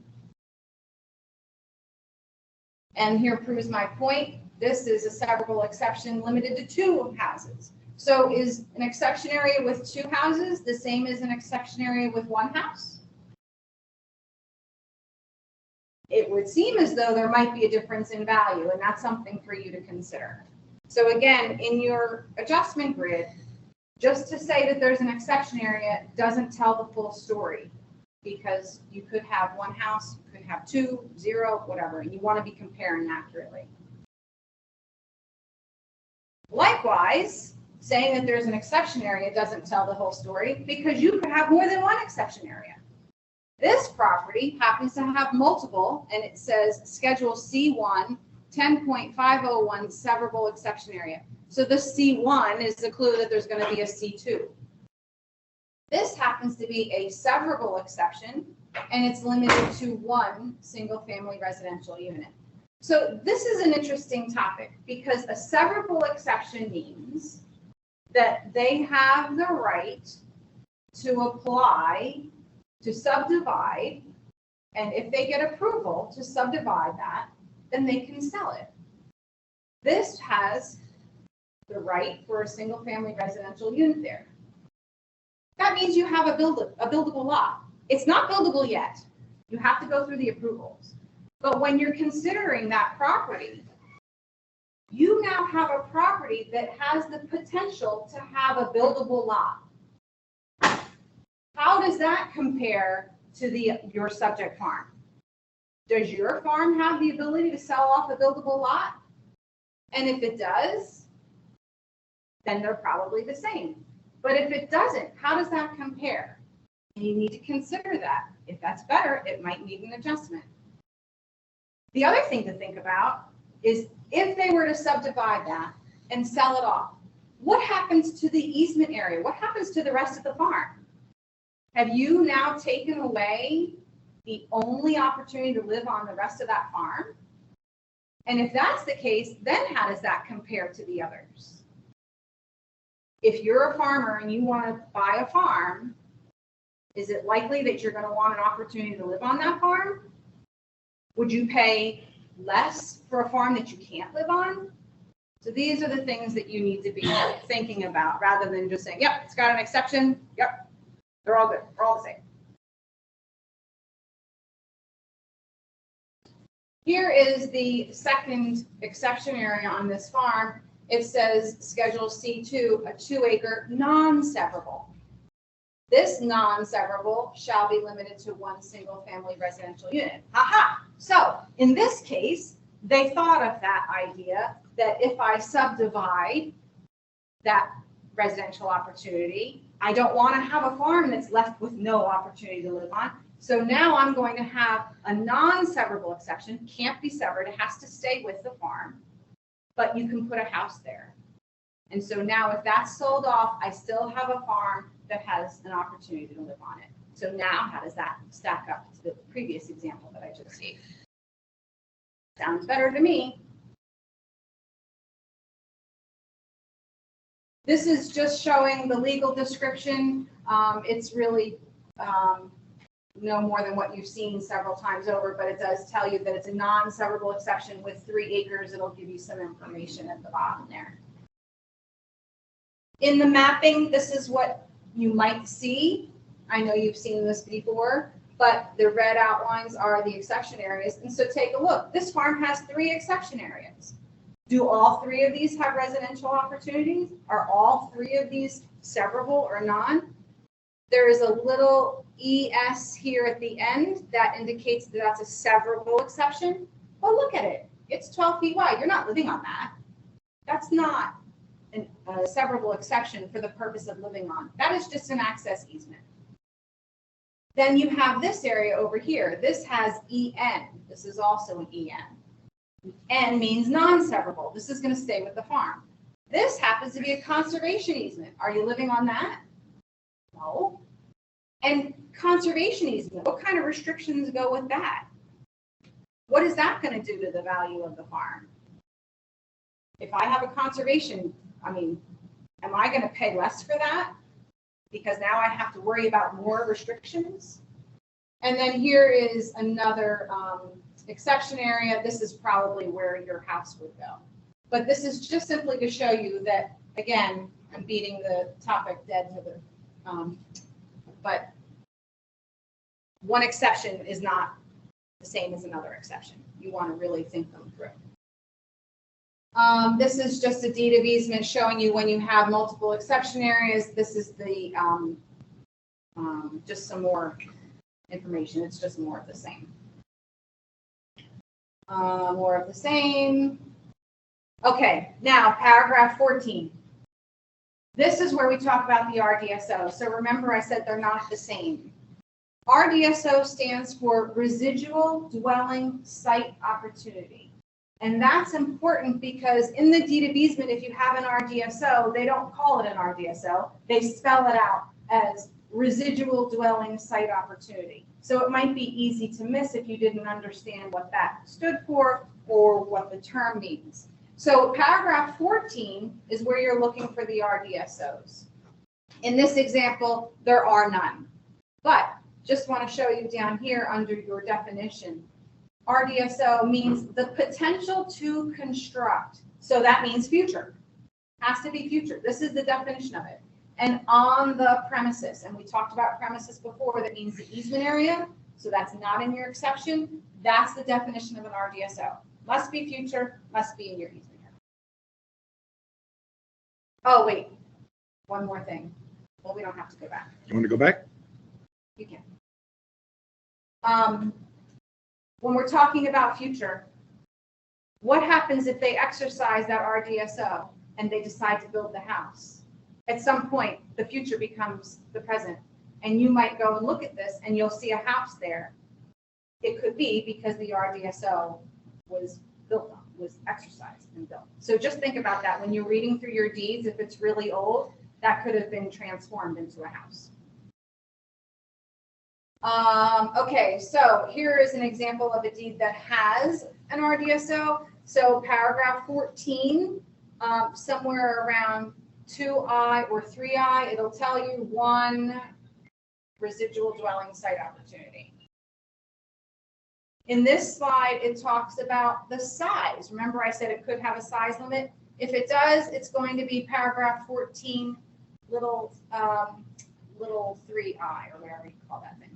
And here proves my point. This is a severable exception limited to two houses. So is an exception area with two houses the same as an exception area with one house? It would seem as though there might be a difference in value, and that's something for you to consider. So again, in your adjustment grid, just to say that there's an exception area doesn't tell the full story, because you could have one house, you could have two, zero, whatever, and you want to be comparing accurately. Likewise, saying that there's an exception area doesn't tell the whole story, because you could have more than one exception area. This property happens to have multiple, and it says Schedule C1, 10.501 severable exception area. So the C1 is the clue that there's going to be a C2. This happens to be a severable exception, and it's limited to one single-family residential unit. So this is an interesting topic, because a severable exception means that they have the right to apply to subdivide, and if they get approval to subdivide that, then they can sell it. This has the right for a single-family residential unit there. That means you have a buildable lot. It's not buildable yet. You have to go through the approvals. But when you're considering that property, you now have a property that has the potential to have a buildable lot. How does that compare to your subject farm? Does your farm have the ability to sell off a buildable lot? And if it does, then they're probably the same. But if it doesn't, how does that compare? And you need to consider that. If that's better, it might need an adjustment. The other thing to think about is if they were to subdivide that and sell it off, what happens to the easement area? What happens to the rest of the farm? Have you now taken away the only opportunity to live on the rest of that farm? And if that's the case, then how does that compare to the others? If you're a farmer and you want to buy a farm, is it likely that you're going to want an opportunity to live on that farm? Would you pay less for a farm that you can't live on? So these are the things that you need to be thinking about, rather than just saying, yep, it's got an exception. Yep, they're all good. They're all the same. Here is the second exception area on this farm. It says Schedule C2, a 2-acre non-severable. This non-severable shall be limited to one single-family residential unit. Aha! So in this case, they thought of that idea that if I subdivide that residential opportunity. I don't want to have a farm that's left with no opportunity to live on. So now I'm going to have a non-severable exception, can't be severed, it has to stay with the farm, but you can put a house there. And so now if that's sold off, I still have a farm that has an opportunity to live on it. So now how does that stack up to the previous example that I just gave? Sounds better to me. This is just showing the legal description. It's really no more than what you've seen several times over, but it does tell you that it's a non-severable exception with 3 acres. It'll give you some information at the bottom there. In the mapping, this is what you might see. I know you've seen this before, but the red outlines are the exception areas. And so take a look. This farm has 3 exception areas. Do all 3 of these have residential opportunities? Are all 3 of these severable or non? There is a little ES here at the end that indicates that that's a severable exception. Well, look at it. It's 12 feet wide. You're not living on that. That's not a severable exception for the purpose of living on. That is just an access easement. Then you have this area over here. This has EN. This is also an EN. N means non-severable. This is going to stay with the farm. This happens to be a conservation easement. Are you living on that? No. And conservation easement, what kind of restrictions go with that? What is that going to do to the value of the farm? If I have a conservation, am I going to pay less for that? Because now I have to worry about more restrictions. And then here is another exception area. This is probably where your house would go. But this is just simply to show you that, again, I'm beating the topic dead to the, but one exception is not the same as another exception. You want to really think them through. This is just a deed of easement showing you when you have multiple exception areas. This is the just some more information. It's just more of the same. More of the same. Okay, now paragraph 14. This is where we talk about the RDSO. So remember I said they're not the same. RDSO stands for Residual Dwelling Site Opportunity. And that's important because in the deed of easement, if you have an RDSO, they don't call it an RDSO. They spell it out as Residual Dwelling Site Opportunity. So it might be easy to miss if you didn't understand what that stood for or what the term means. So paragraph 14 is where you're looking for the RDSOs. In this example, there are none. But just want to show you down here under your definition, RDSO means the potential to construct. So that means future. Has to be future. This is the definition of it. And on the premises. And we talked about premises before. That means the easement area. So that's not in your exception. That's the definition of an RDSO. Must be future, must be in your easement area. Oh, wait. One more thing. Well, we don't have to go back. You want to go back? You can. When we're talking about future, what happens if they exercise that RDSO and they decide to build the house? At some point, the future becomes the present. And you might go and look at this and you'll see a house there. It could be because the RDSO was built on, was exercised and built. So just think about that when you're reading through your deeds. If it's really old, that could have been transformed into a house. Okay, so here is an example of a deed that has an RDSO. So paragraph 14, somewhere around 2I or 3I, it'll tell you 1 residual dwelling site opportunity. In this slide, it talks about the size. Remember I said it could have a size limit. If it does, it's going to be paragraph 14, little 3I, or whatever you call that thing.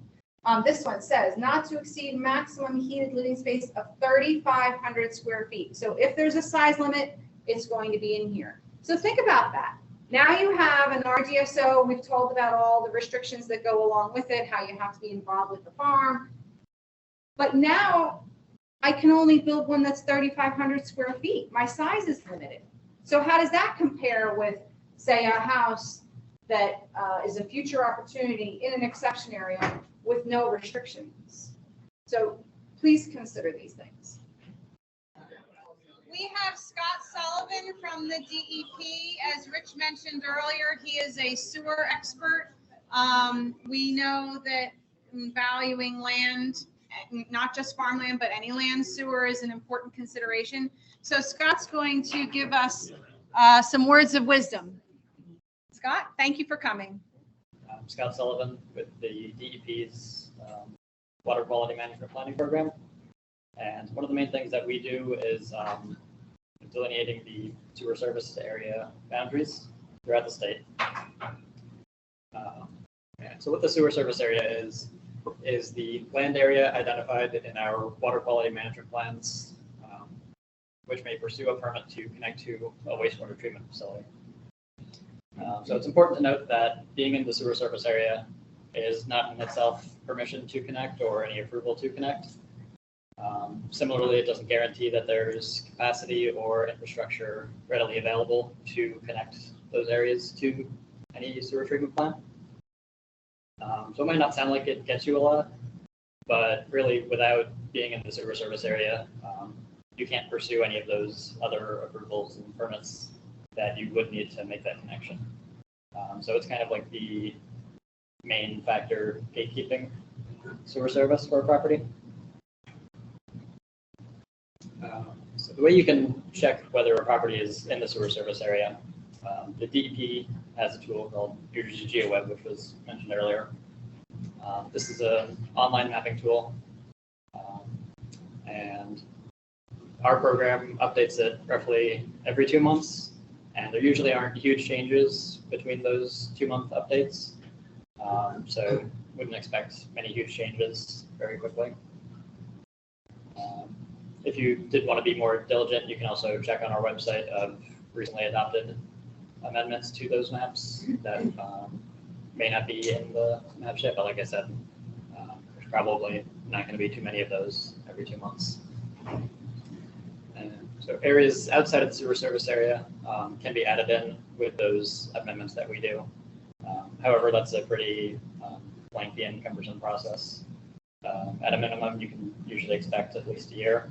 This one says not to exceed maximum heated living space of 3,500 square feet. So if there's a size limit, it's going to be in here. So think about that. Now you have an RDSO. We've told about all the restrictions that go along with it, how you have to be involved with the farm. But now I can only build one that's 3,500 square feet. My size is limited. So how does that compare with say, a house that is a future opportunity in an exception area with no restrictions. So please consider these things. We have Scott Sullivan from the DEP. As Rich mentioned earlier, he is a sewer expert. We know that in valuing land, not just farmland, but any land, sewer is an important consideration. So Scott's going to give us some words of wisdom. Scott, thank you for coming. I'm Scott Sullivan with the DEP's Water Quality Management Planning Program. And one of the main things that we do is delineating the sewer service area boundaries throughout the state. So what the sewer service area is the land area identified in our water quality management plans, which may pursue a permit to connect to a wastewater treatment facility. So it's important to note that being in the sewer service area is not in itself permission to connect or any approval to connect. Similarly, it doesn't guarantee that there's capacity or infrastructure readily available to connect those areas to any sewer treatment plant. So it might not sound like it gets you a lot, but really without being in the sewer service area, you can't pursue any of those other approvals and permits that you would need to make that connection. So it's kind of like the main factor gatekeeping sewer service for a property. So the way you can check whether a property is in the sewer service area, the DEP has a tool called GeoWeb, which was mentioned earlier. This is an online mapping tool, and our program updates it roughly every 2 months, and there usually aren't huge changes between those 2-month updates. So wouldn't expect many huge changes very quickly. If you did want to be more diligent, you can also check on our website of recently adopted amendments to those maps that may not be in the map sheet, but like I said, there's probably not going to be too many of those every 2 months. And so areas outside of the sewer service area can be added in with those amendments that we do. However, that's a pretty lengthy and cumbersome process. At a minimum, you can usually expect at least a year,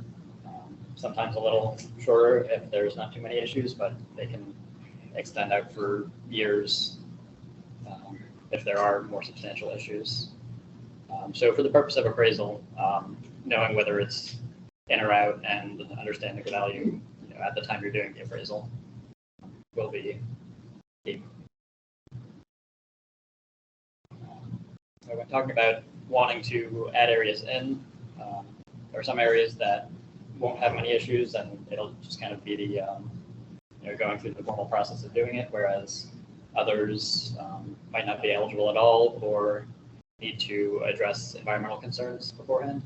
sometimes a little shorter if there's not too many issues, but they can extend out for years if there are more substantial issues. So for the purpose of appraisal, knowing whether it's in or out and understanding the value at the time you're doing the appraisal will be key. When talking about wanting to add areas in, there are some areas that won't have many issues, and it'll just kind of be the going through the formal process of doing it, whereas others might not be eligible at all or need to address environmental concerns beforehand.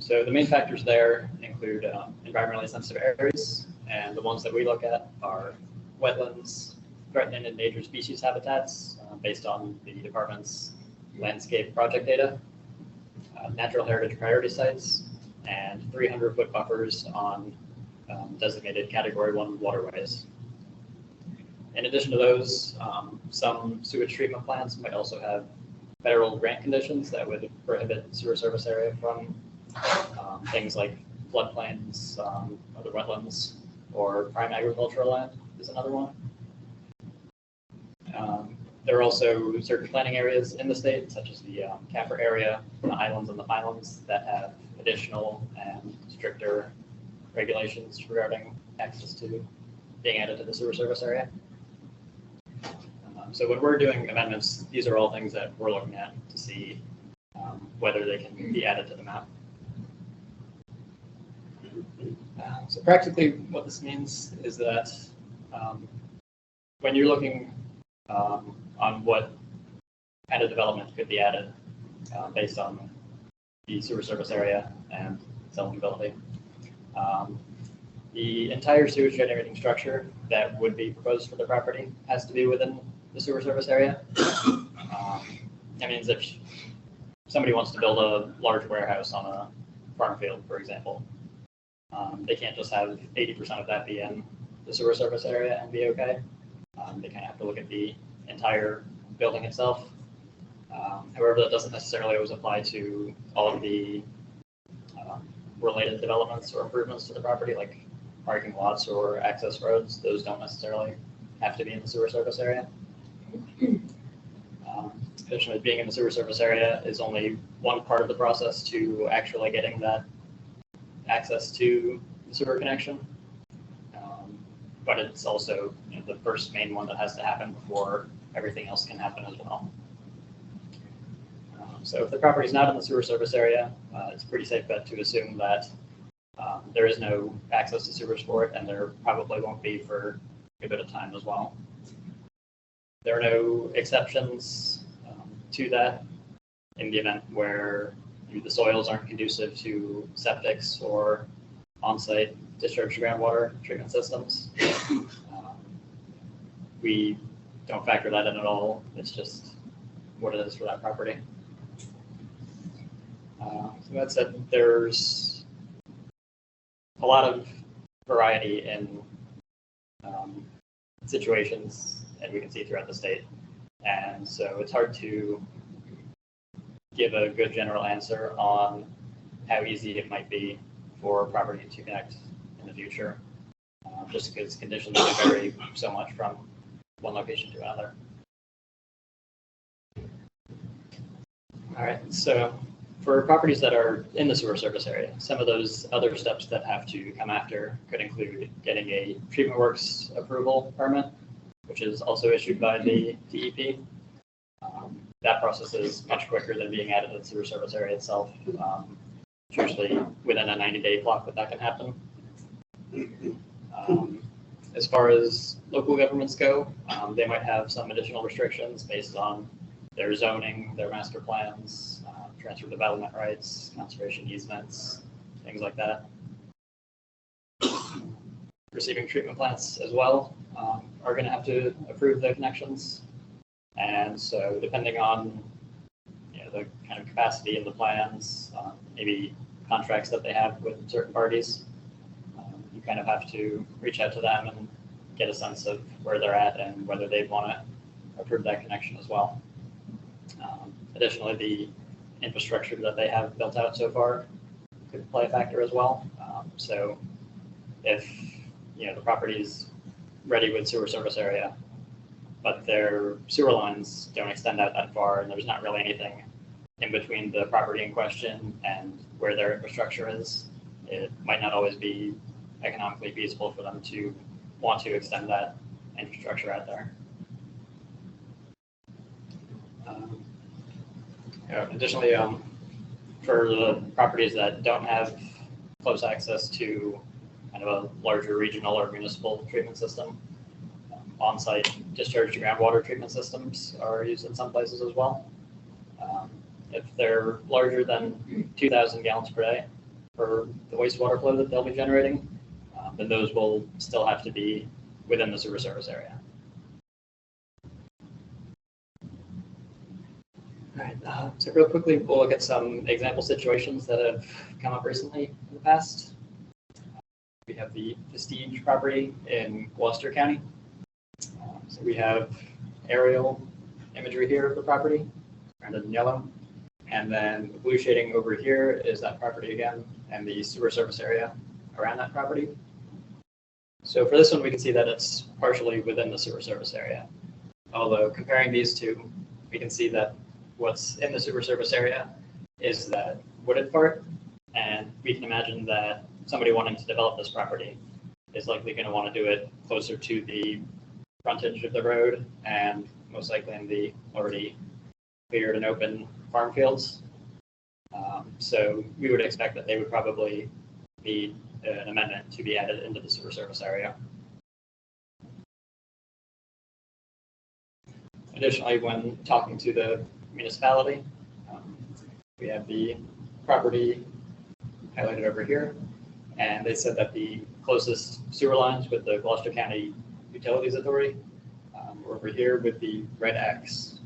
So the main factors there include environmentally sensitive areas, and the ones that we look at are wetlands, threatened and endangered species habitats based on the department's landscape project data, natural heritage priority sites, and 300-foot buffers on designated Category 1 waterways. In addition to those, some sewage treatment plants might also have federal grant conditions that would prohibit sewer service area from things like floodplains, other wetlands, or prime agricultural land is another one. There are also certain planning areas in the state, such as the CAFR area, the highlands and the highlands, that have additional and stricter regulations regarding access to being added to the sewer service area. So when we're doing amendments, these are all things that we're looking at to see whether they can be added to the map. So practically what this means is that when you're looking on what kind of development could be added based on the sewer service area and sellability, the entire sewage generating structure that would be proposed for the property has to be within the sewer service area. That means if somebody wants to build a large warehouse on a farm field, for example, they can't just have 80% of that be in the sewer service area and be okay. They kind of have to look at the entire building itself. However, that doesn't necessarily always apply to all of the related developments or improvements to the property, like parking lots or access roads. Those don't necessarily have to be in the sewer service area. Additionally, being in the sewer service area is only one part of the process to actually getting that access to the sewer connection. But it's also, you know, the first main one that has to happen before everything else can happen as well. So if the property is not in the sewer service area, it's a pretty safe bet to assume that there is no access to sewers for it, and there probably won't be for a bit of time as well. There are no exceptions to that in the event where the soils aren't conducive to septics or on-site discharge groundwater treatment systems. We don't factor that in at all. It's just what it is for that property. So that said, there's a lot of variety in situations, and we can see throughout the state. And so it's hard to give a good general answer on how easy it might be for property to connect in the future, just because conditions can vary so much from one location to another. All right, so for properties that are in the sewer service area, some of those other steps that have to come after could include getting a treatment works approval permit, which is also issued by the DEP. That process is much quicker than being added to the sewer service area itself. It's usually within a 90-day clock that can happen. As far as local governments go, they might have some additional restrictions based on their zoning, their master plans, transfer development rights, conservation easements, things like that. Receiving treatment plants as well are going to have to approve the connections. And so depending on the kind of capacity in the plans, maybe contracts that they have with certain parties, you kind of have to reach out to them and get a sense of where they're at and whether they want to approve that connection as well. Additionally, the infrastructure that they have built out so far could play a factor as well. So if the property is ready with sewer service area, but their sewer lines don't extend out that far, and there's not really anything in between the property in question and where their infrastructure is, it might not always be economically feasible for them to want to extend that infrastructure out there. Additionally, for the properties that don't have close access to kind of a larger regional or municipal treatment system, on-site discharge to groundwater treatment systems are used in some places as well. If they're larger than 2,000 gallons per day for the wastewater flow that they'll be generating, then those will still have to be within the sewer service area. All right, so real quickly, we'll look at some example situations that have come up recently in the past. We have the Prestige property in Gloucester County. So we have aerial imagery here of the property, branded in yellow. And then the blue shading over here is that property again, and the sewer service area around that property. So for this one, we can see that it's partially within the sewer service area. Although comparing these two, we can see that what's in the sewer service area is that wooded part. And we can imagine that somebody wanting to develop this property is likely going to want to do it closer to the frontage of the road and most likely in the already cleared and open farm fields. So we would expect that they would probably need an amendment to be added into the sewer service area. Additionally, when talking to the municipality, we have the property highlighted over here, and they said that the closest sewer lines with the Gloucester County Utilities Authority were over here with the red X.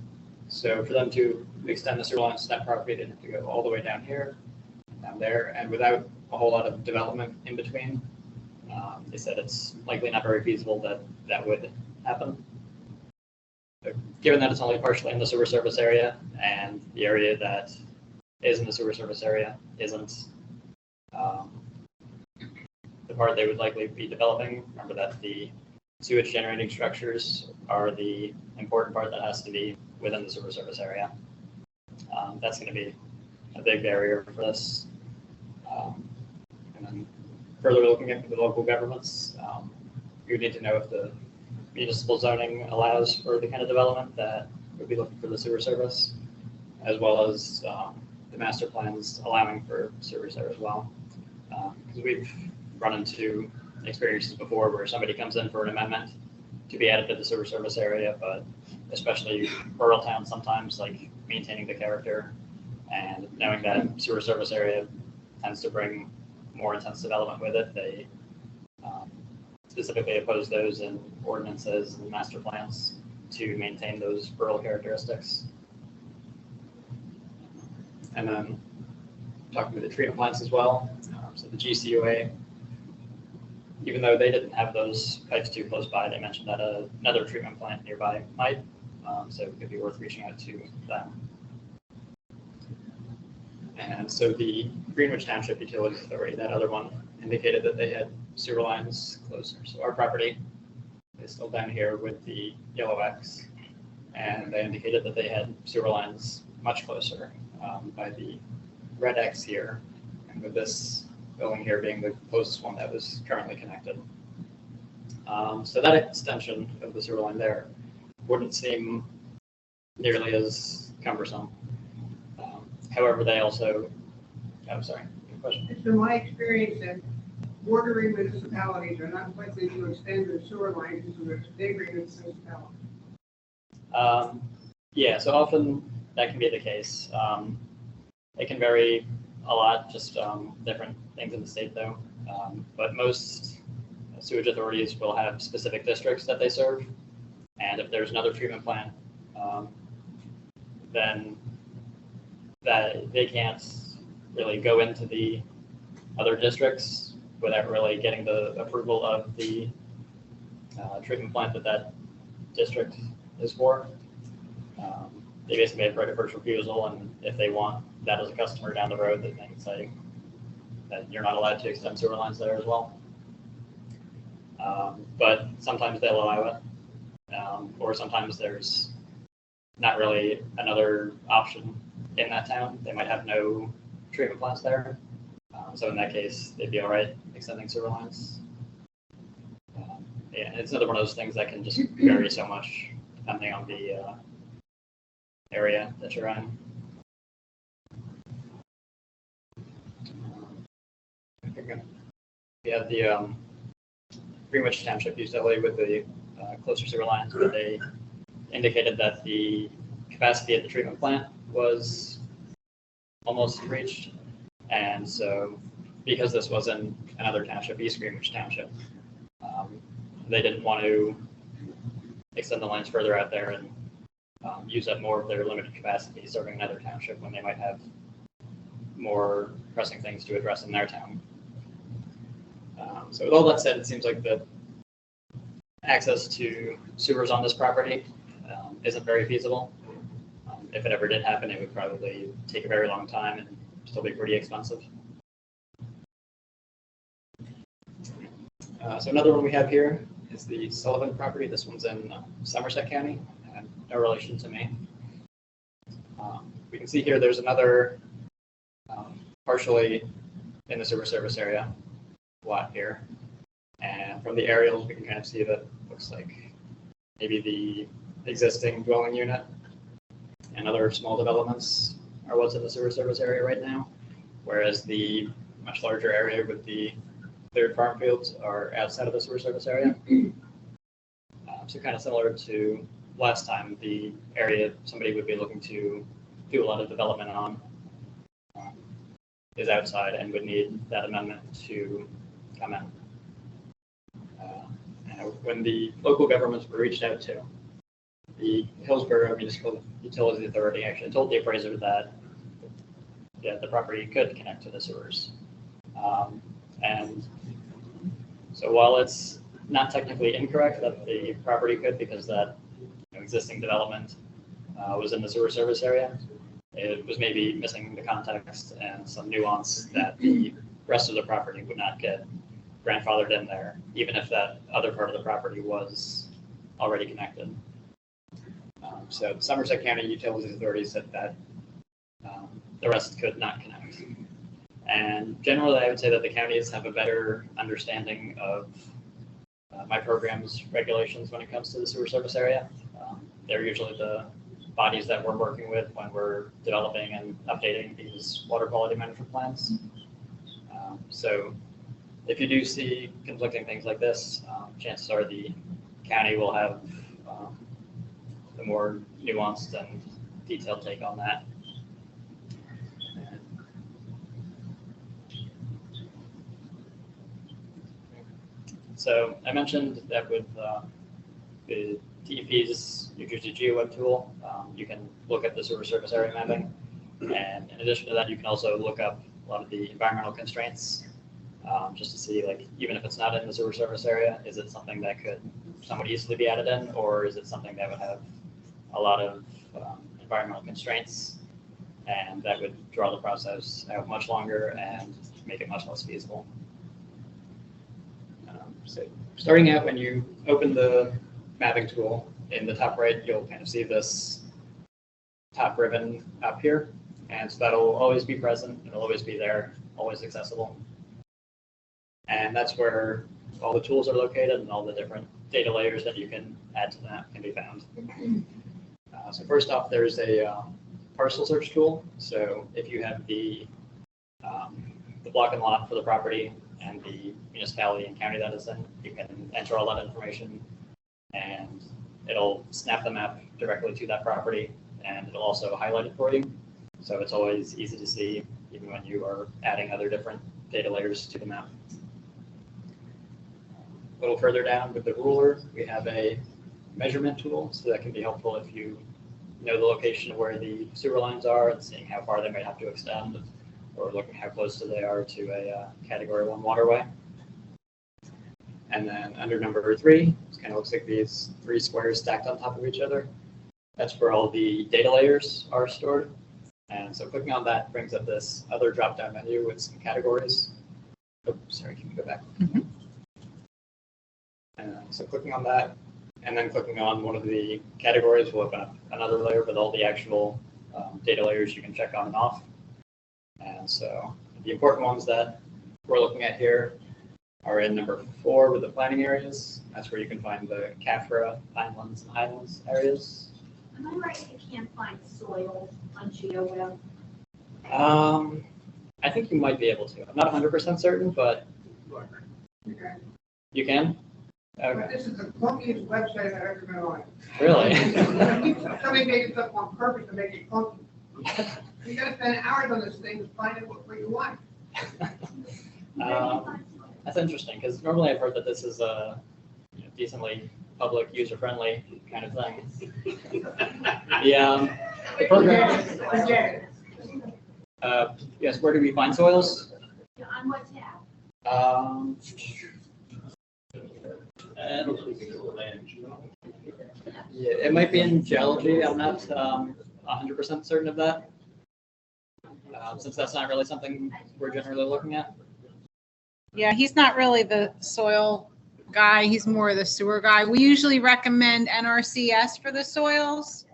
So for them to extend the sewer lines to that property, they'd have to go all the way down here, down there, and without a whole lot of development in between, they said it's likely not very feasible that that would happen. given that it's only partially in the sewer service area and the area that is in the sewer service area isn't the part they would likely be developing, remember that the sewage generating structures are the important part that has to be within the sewer service area. That's going to be a big barrier for this. And then further looking at the local governments, you need to know if the municipal zoning allows for the kind of development that would be looking for the sewer service, as well as the master plans allowing for sewers there as well. Because we've run into experiences before where somebody comes in for an amendment to be added to the sewer service area, but especially rural towns sometimes, like maintaining the character and knowing that sewer service area tends to bring more intense development with it, they specifically oppose those in ordinances and master plans to maintain those rural characteristics. And then talking with the treatment plants as well. So the GCUA, even though they didn't have those pipes too close by, they mentioned that another treatment plant nearby might, so it could be worth reaching out to them. And so the Greenwich Township Utilities Authority, that other one, indicated that they had sewer lines closer. So our property is still down here with the yellow X, and they indicated that they had sewer lines much closer by the red X here, and with this building here being the closest one that was currently connected. So that extension of the sewer line there wouldn't seem nearly as cumbersome. However, they also, I'm sorry, good question. It's been my experience that bordering municipalities are not likely to extend their sewer lines into a neighboring municipality. Yeah, so often that can be the case. It can vary a lot, just different things in the state though. But most sewage authorities will have specific districts that they serve. And if there's another treatment plant, then that they can't really go into the other districts without really getting the approval of the treatment plant that district is for. They basically have right of first refusal, and if they want that as a customer down the road, they can say that you're not allowed to extend sewer lines there as well. But sometimes they'll allow it, or sometimes there's not really another option in that town. They might have no treatment plants there. So in that case, they'd be all right extending sewer lines. Yeah, it's another one of those things that can just vary so much depending on the area that you're in. We have the Greenwich Township utility with the closer sewer lines, but they indicated that the capacity at the treatment plant was almost reached. And so because this was in another township, East Greenwich Township, they didn't want to extend the lines further out there and use up more of their limited capacity serving another township when they might have more pressing things to address in their town. So with all that said, it seems like the access to sewers on this property isn't very feasible. If it ever did happen, it would probably take a very long time and still be pretty expensive. So another one we have here is the Sullivan property. This one's in Somerset County, and no relation to me. We can see here there's another partially in the sewer service area lot here. And from the aerials, we can kind of see that looks like maybe the existing dwelling unit and other small developments are what's in the sewer service area right now, whereas the much larger area with the cleared farm fields are outside of the sewer service area. So kind of similar to last time, the area somebody would be looking to do a lot of development on is outside and would need that amendment to come in. When the local governments were reached out to, the Hillsborough Municipal Utilities Authority actually told the appraiser that the property could connect to the sewers. And so while it's not technically incorrect that the property could, because that existing development was in the sewer service area. It was maybe missing the context and some nuance that the rest of the property would not get grandfathered in there, even if that other part of the property was already connected. So Somerset County Utilities Authority said that the rest could not connect. And generally, I would say that the counties have a better understanding of my program's regulations when it comes to the sewer service area. They're usually the bodies that we're working with when we're developing and updating these water quality management plans. So if you do see conflicting things like this, chances are the county will have a more nuanced and detailed take on that. So I mentioned that with the DEP's New Jersey GeoWeb tool, you can look at the sewer surface area mapping. And in addition to that, you can also look up a lot of the environmental constraints, just to see, like, even if it's not in the sewer surface area, is it something that could somewhat easily be added in, or is it something that would have a lot of environmental constraints, and that would draw the process out much longer and make it much less feasible. So starting out, when you open the mapping tool, in the top right, you'll kind of see this top ribbon up here. And so that'll always be present. It'll always be there, always accessible. And that's where all the tools are located and all the different data layers that you can add to the map can be found. So first off, there's a parcel search tool. So if you have the block and lot for the property and the municipality and county that is in, you can enter all that information and it'll snap the map directly to that property, and it'll also highlight it for you. So it's always easy to see, even when you are adding other different data layers to the map. A little further down with the ruler, we have a measurement tool, so that can be helpful if you know the location of where the sewer lines are and seeing how far they might have to extend, or looking how close they are to a Category 1 waterway. And then under number 3, it kind of looks like these 3 squares stacked on top of each other. That's where all the data layers are stored. And so clicking on that brings up this other drop-down menu with some categories. Oh, sorry, can you go back? Mm-hmm. So clicking on that, and then clicking on one of the categories will open up another layer with all the actual data layers you can check on and off. And so the important ones that we're looking at here are in number 4 with the planning areas. That's where you can find the CAFRA, Pinelands, and Highlands areas. Am I right, you can't find soil on GeoWeb? I think you might be able to. I'm not 100% certain, but Okay. you can? Okay. This is the clunkiest website I've ever been on. Really? Somebody made it up on purpose to make it clunky. You gotta spend hours on this thing to find out what you want. That's interesting, because normally I've heard that this is a decently public, user-friendly kind of thing. The program. Forget it. Yes, where do we find soils? On what tab? Yeah, it might be in geology. I'm not 100% certain of that, since that's not really something we're generally looking at. Yeah, he's not really the soil guy. He's more the sewer guy. We usually recommend NRCS for the soils,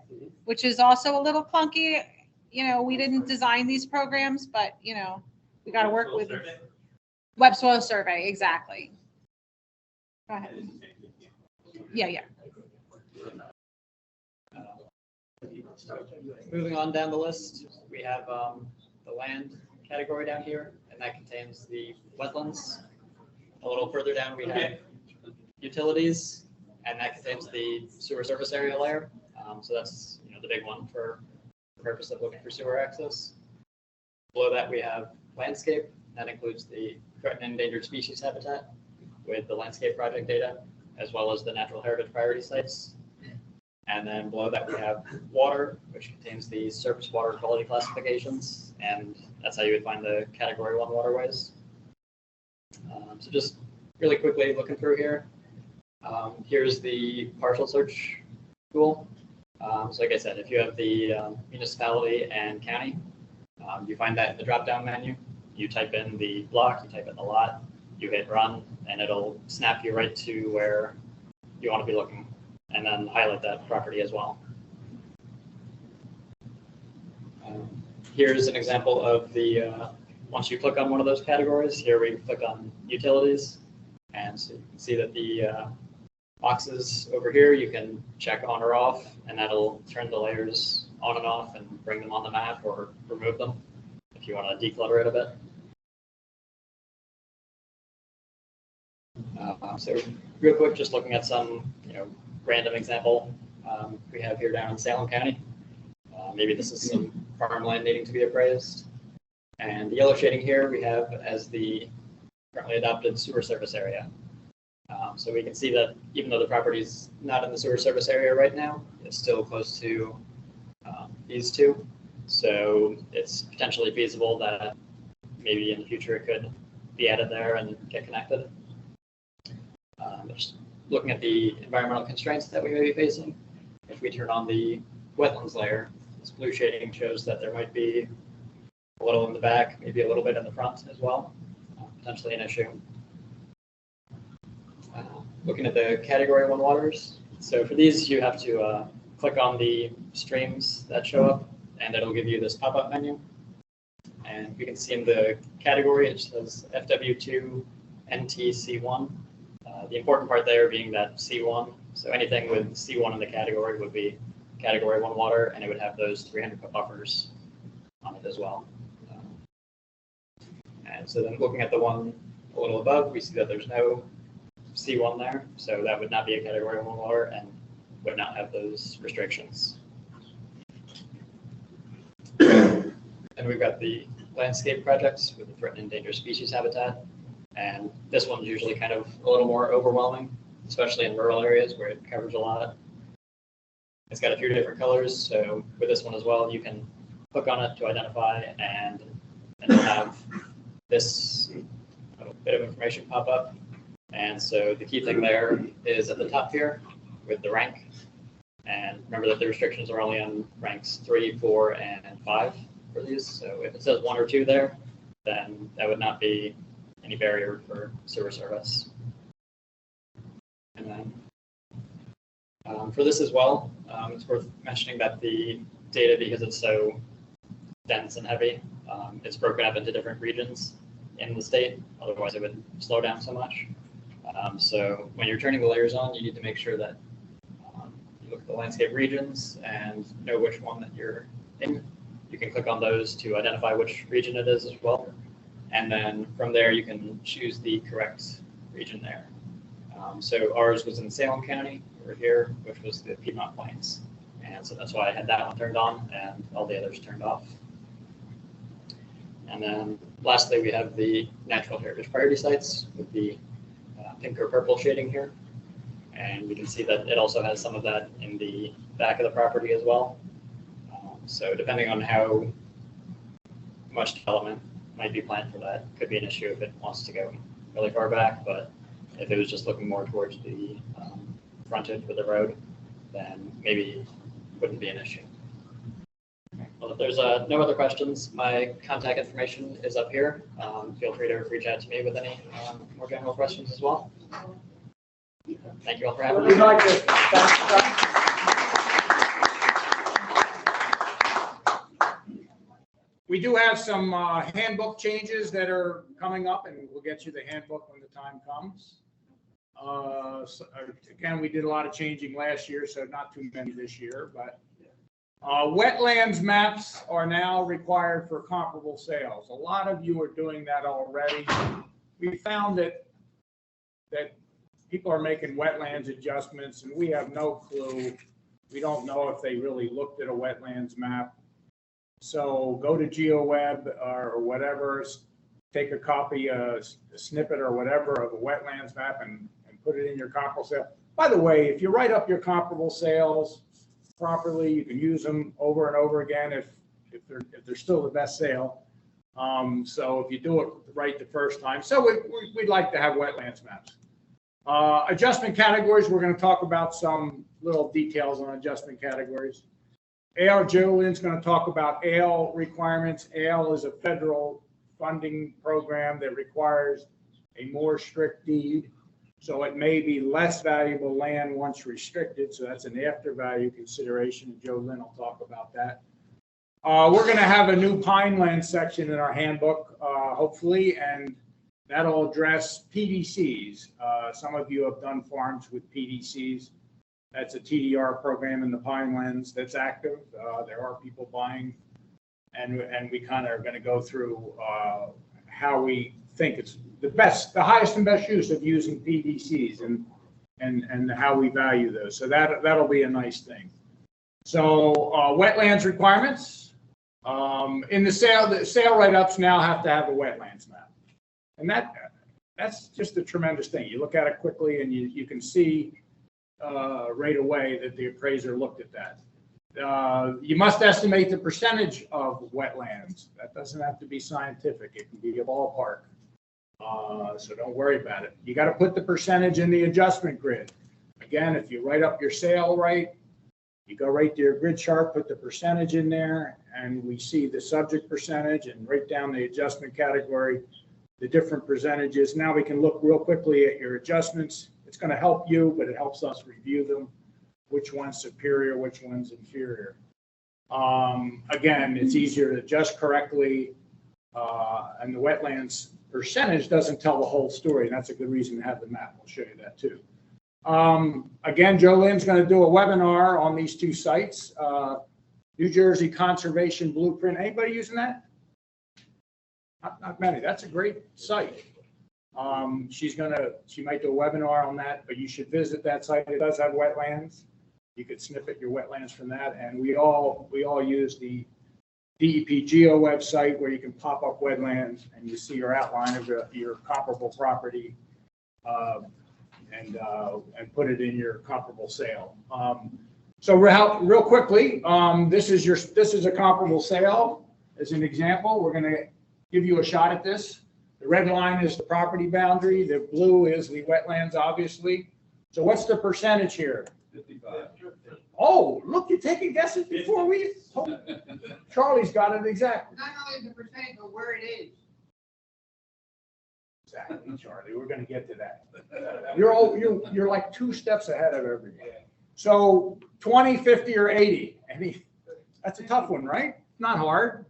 which is also a little clunky. You know, we didn't design these programs, but, you know, we got to work with Web Soil Survey. Exactly. Go ahead. Yeah. Moving on down the list, we have the land category down here, and that contains the wetlands. A little further down, we have utilities, and that contains the sewer surface area layer. So that's the big one for the purpose of looking for sewer access. Below that, we have landscape. That includes the threatened and endangered species habitat with the landscape project data, as well as the natural heritage priority sites. And then below that, we have water, which contains the surface water quality classifications, and that's how you would find the Category 1 waterways. So just really quickly looking through here, here's the partial search tool. So like I said, if you have the municipality and county, you find that in the drop-down menu. You type in the block, you type in the lot, you hit run, and it'll snap you right to where you want to be looking, and then highlight that property as well. Here's an example of the, once you click on one of those categories, here we click on utilities, and so you can see that the boxes over here, you can check on or off, and that'll turn the layers on and off and bring them on the map or remove them if you want to declutter it a bit. So real quick, just looking at some, random example we have here down in Salem County. Maybe this is some farmland needing to be appraised. And the yellow shading here we have as the currently adopted sewer service area. So we can see that even though the property is not in the sewer service area right now, it's still close to these two. So it's potentially feasible that maybe in the future it could be added there and get connected. Just looking at the environmental constraints that we may be facing, if we turn on the wetlands layer, this blue shading shows that there might be a little in the back, maybe a little bit in the front as well, potentially an issue. Looking at the category 1 waters, so for these you have to click on the streams that show up, and it'll give you this pop-up menu. And we can see in the category it says FW2 NTC1. The important part there being that C1, so anything with C1 in the category would be category 1 water, and it would have those 300-foot buffers on it as well. And so then looking at the one a little above, we see that there's no C1 there, so that would not be a category 1 water and would not have those restrictions. And we've got the landscape projects with the threatened and endangered species habitat. And this one's usually kind of a little more overwhelming, especially in rural areas where it covers a lot. It's got a few different colors, so with this one as well, you can click on it to identify, and it'll have this bit of information pop up. And so the key thing there is at the top here with the rank. And remember that the restrictions are only on ranks 3, 4, and 5 for these. So if it says 1 or 2 there, then that would not be any barrier for sewer service. And then for this as well, it's worth mentioning that the data, because it's so dense and heavy, it's broken up into different regions in the state. Otherwise, it would slow down so much. So when you're turning the layers on, you need to make sure that you look at the landscape regions and know which one that you're in. You can click on those to identify which region it is as well. And then from there, you can choose the correct region there. So ours was in Salem County over here, which was the Piedmont Plains. And so that's why I had that one turned on and all the others turned off. And then lastly, we have the natural heritage priority sites with the pink or purple shading here. And we can see that it also has some of that in the back of the property as well. So depending on how much development might be planned for that, could be an issue if it wants to go really far back. But if it was just looking more towards the frontage with the road, then maybe wouldn't be an issue. Well, if there's no other questions, my contact information is up here. Feel free to reach out to me with any more general questions as well. Thank you all for having me. We'd like to thank- We do have some handbook changes that are coming up, and we'll get you the handbook when the time comes. So, again, we did a lot of changing last year, so not too many this year, but wetlands maps are now required for comparable sales. A lot of you are doing that already. We found that people are making wetlands adjustments, and we have no clue. We don't know if they really looked at a wetlands map. So go to GeoWeb or whatever, take a copy, a snippet or whatever of a wetlands map and put it in your comparable sale. By the way, if you write up your comparable sales properly, you can use them over and over again if they're still the best sale. So if you do it right the first time. So we'd like to have wetlands maps. Adjustment categories, we're going to talk about some little details on adjustment categories. AL, Julian's going to talk about AL requirements. AL is a federal funding program that requires a more strict deed. So it may be less valuable land once restricted. So that's an after value consideration. Joe Lynn will talk about that. We're going to have a new Pineland section in our handbook, hopefully, and that'll address PDCs. Some of you have done farms with PDCs. That's a TDR program in the Pinelands that's active. There are people buying, and we kind of are going to go through how we think it's the highest and best use of using PDCs and how we value those. So that'll be a nice thing. So wetlands requirements in the sale write-ups now have to have a wetlands map, and that's just a tremendous thing. You look at it quickly and you can see right away that the appraiser looked at that. You must estimate the percentage of wetlands. That doesn't have to be scientific. It can be a ballpark. So don't worry about it. You got to put the percentage in the adjustment grid. Again, if you write up your sale right, you go right to your grid chart, put the percentage in there, and we see the subject percentage and write down the adjustment category, the different percentages. Now we can look real quickly at your adjustments. It's going to help you, but it helps us review them. Which one's superior, which one's inferior. Again, it's easier to adjust correctly, and the wetlands percentage doesn't tell the whole story. And that's a good reason to have the map. We'll show you that too. Again, Joe Lynn's going to do a webinar on these two sites. New Jersey Conservation Blueprint. Anybody using that? Not many. That's a great site. She might do a webinar on that, but you should visit that site. It does have wetlands. You could snippet your wetlands from that. And we all use the DEP Geo website where you can pop up wetlands and you see your outline of your comparable property and put it in your comparable sale. So real quickly, this is a comparable sale as an example. We're going to give you a shot at this. The red line is the property boundary. The blue is the wetlands, obviously. So what's the percentage here? 55. Oh, look, you're taking guesses before we. Oh, Charlie's got it exactly. Not only the percentage, but where it is. Exactly, Charlie. We're going to get to that. You're like 2 steps ahead of everybody. So 20, 50, or 80. That's a tough one, right? Not hard.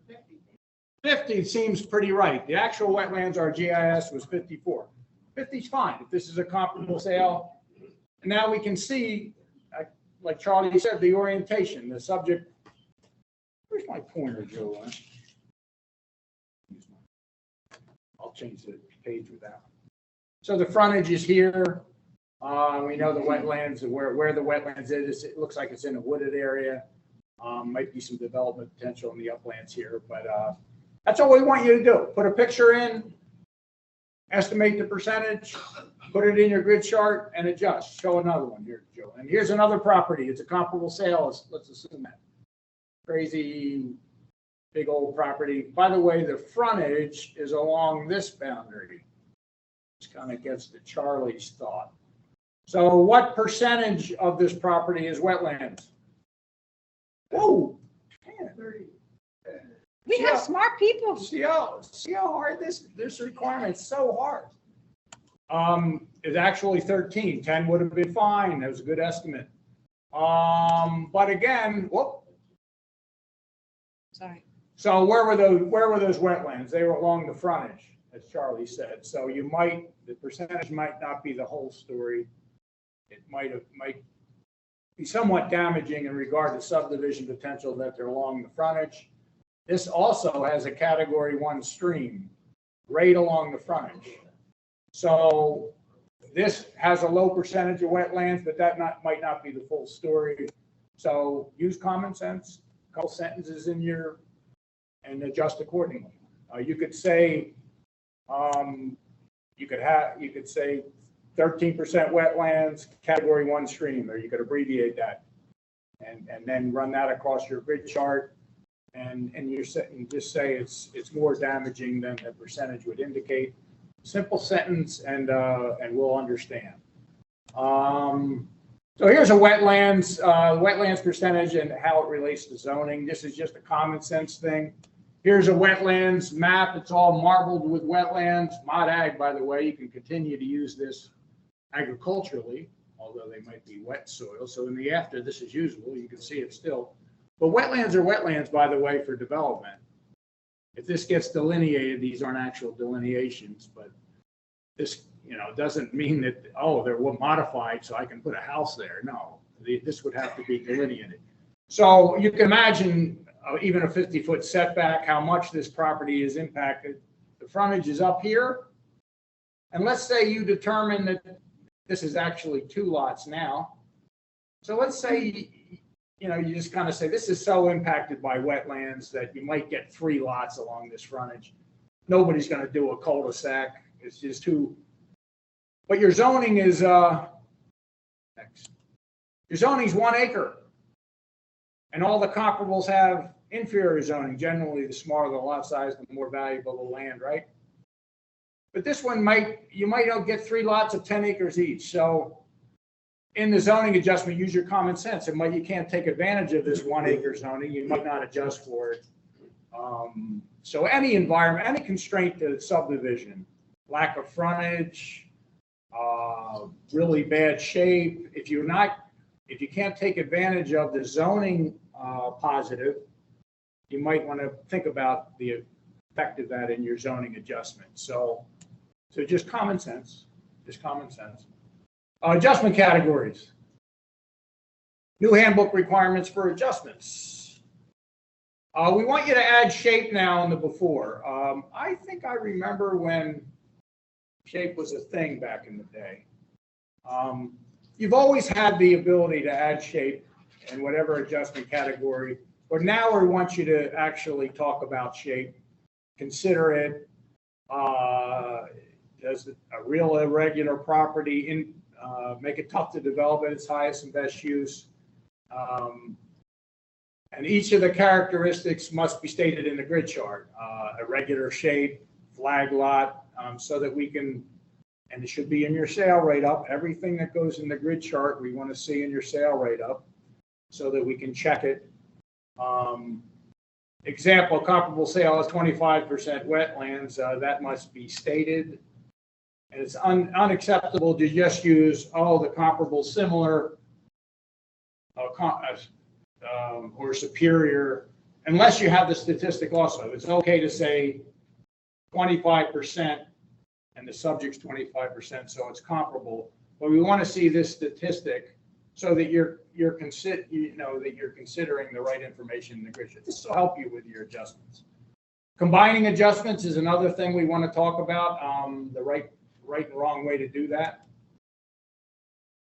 50 seems pretty right. The actual wetlands, our GIS was 54. 50 is fine if this is a comparable sale. And now we can see, like Charlie said, the orientation, the subject. Where's my pointer, Joe? I'll change the page with that. So the frontage is here. We know the wetlands, where the wetlands is. It looks like it's in a wooded area. Might be some development potential in the uplands here, but that's all we want you to do. Put a picture in, estimate the percentage, put it in your grid chart, and adjust. Show another one here, Joe. And here's another property. It's a comparable sale. Let's assume that. Crazy big old property. By the way, the frontage is along this boundary. This kind of gets to Charlie's thought. So what percentage of this property is wetlands? Whoa. Man. 30. We have smart people. See how hard this requirement's so hard. It's actually 13. 10 would have been fine. That was a good estimate. But again, whoop. Sorry. So where were those wetlands? They were along the frontage, as Charlie said. So the percentage might not be the whole story. It might be somewhat damaging in regard to subdivision potential that they're along the frontage. This also has a category 1 stream right along the frontage. So this has a low percentage of wetlands, but that might not be the full story. So use common sense, a couple sentences in and adjust accordingly. You could say, you could say 13% wetlands, category 1 stream, or you could abbreviate that and then run that across your grid chart. And you're setting, just say it's more damaging than the percentage would indicate. Simple sentence, and we'll understand. So here's a wetlands percentage and how it relates to zoning. This is just a common sense thing. Here's a wetlands map. It's all marbled with wetlands. Mod Ag, by the way, you can continue to use this agriculturally, although they might be wet soil. So in the after, this is usable. You can see it still. But wetlands are wetlands, by the way, for development. If this gets delineated, these aren't actual delineations, but this, doesn't mean that, oh, they're modified so I can put a house there. No, this would have to be delineated. So you can imagine even a 50-foot setback, how much this property is impacted. The frontage is up here. And let's say you determine that this is actually 2 lots now. So let's say, you just kind of say, this is so impacted by wetlands that you might get 3 lots along this frontage. Nobody's going to do a cul-de-sac. It's just too. But your zoning is, your zoning is 1 acre. And all the comparables have inferior zoning. Generally, the smaller the lot size, the more valuable the land, right? But this one you might get 3 lots of 10 acres each. So in the zoning adjustment, use your common sense. You can't take advantage of this 1 acre zoning. You might not adjust for it. So any environment, any constraint to subdivision, lack of frontage, really bad shape. If you can't take advantage of the zoning positive, you might want to think about the effect of that in your zoning adjustment. So just common sense, Adjustment categories. New handbook requirements for adjustments. We want you to add shape now in the before. I think I remember when shape was a thing back in the day. You've always had the ability to add shape in whatever adjustment category, but now we want you to actually talk about shape, consider it, does a real irregular property make it tough to develop at its highest and best use. And each of the characteristics must be stated in the grid chart, irregular shape, flag lot, so that we can, and it should be in your sale write-up. Everything that goes in the grid chart, we want to see in your sale write-up so that we can check it. Example, comparable sale is 25% wetlands. That must be stated. And it's unacceptable to just use, the comparable, similar, or superior, unless you have the statistic also. It's okay to say 25% and the subject's 25%, so it's comparable. But we want to see this statistic so that you're considering the right information in the grid. This will help you with your adjustments. Combining adjustments is another thing we want to talk about. The right and wrong way to do that.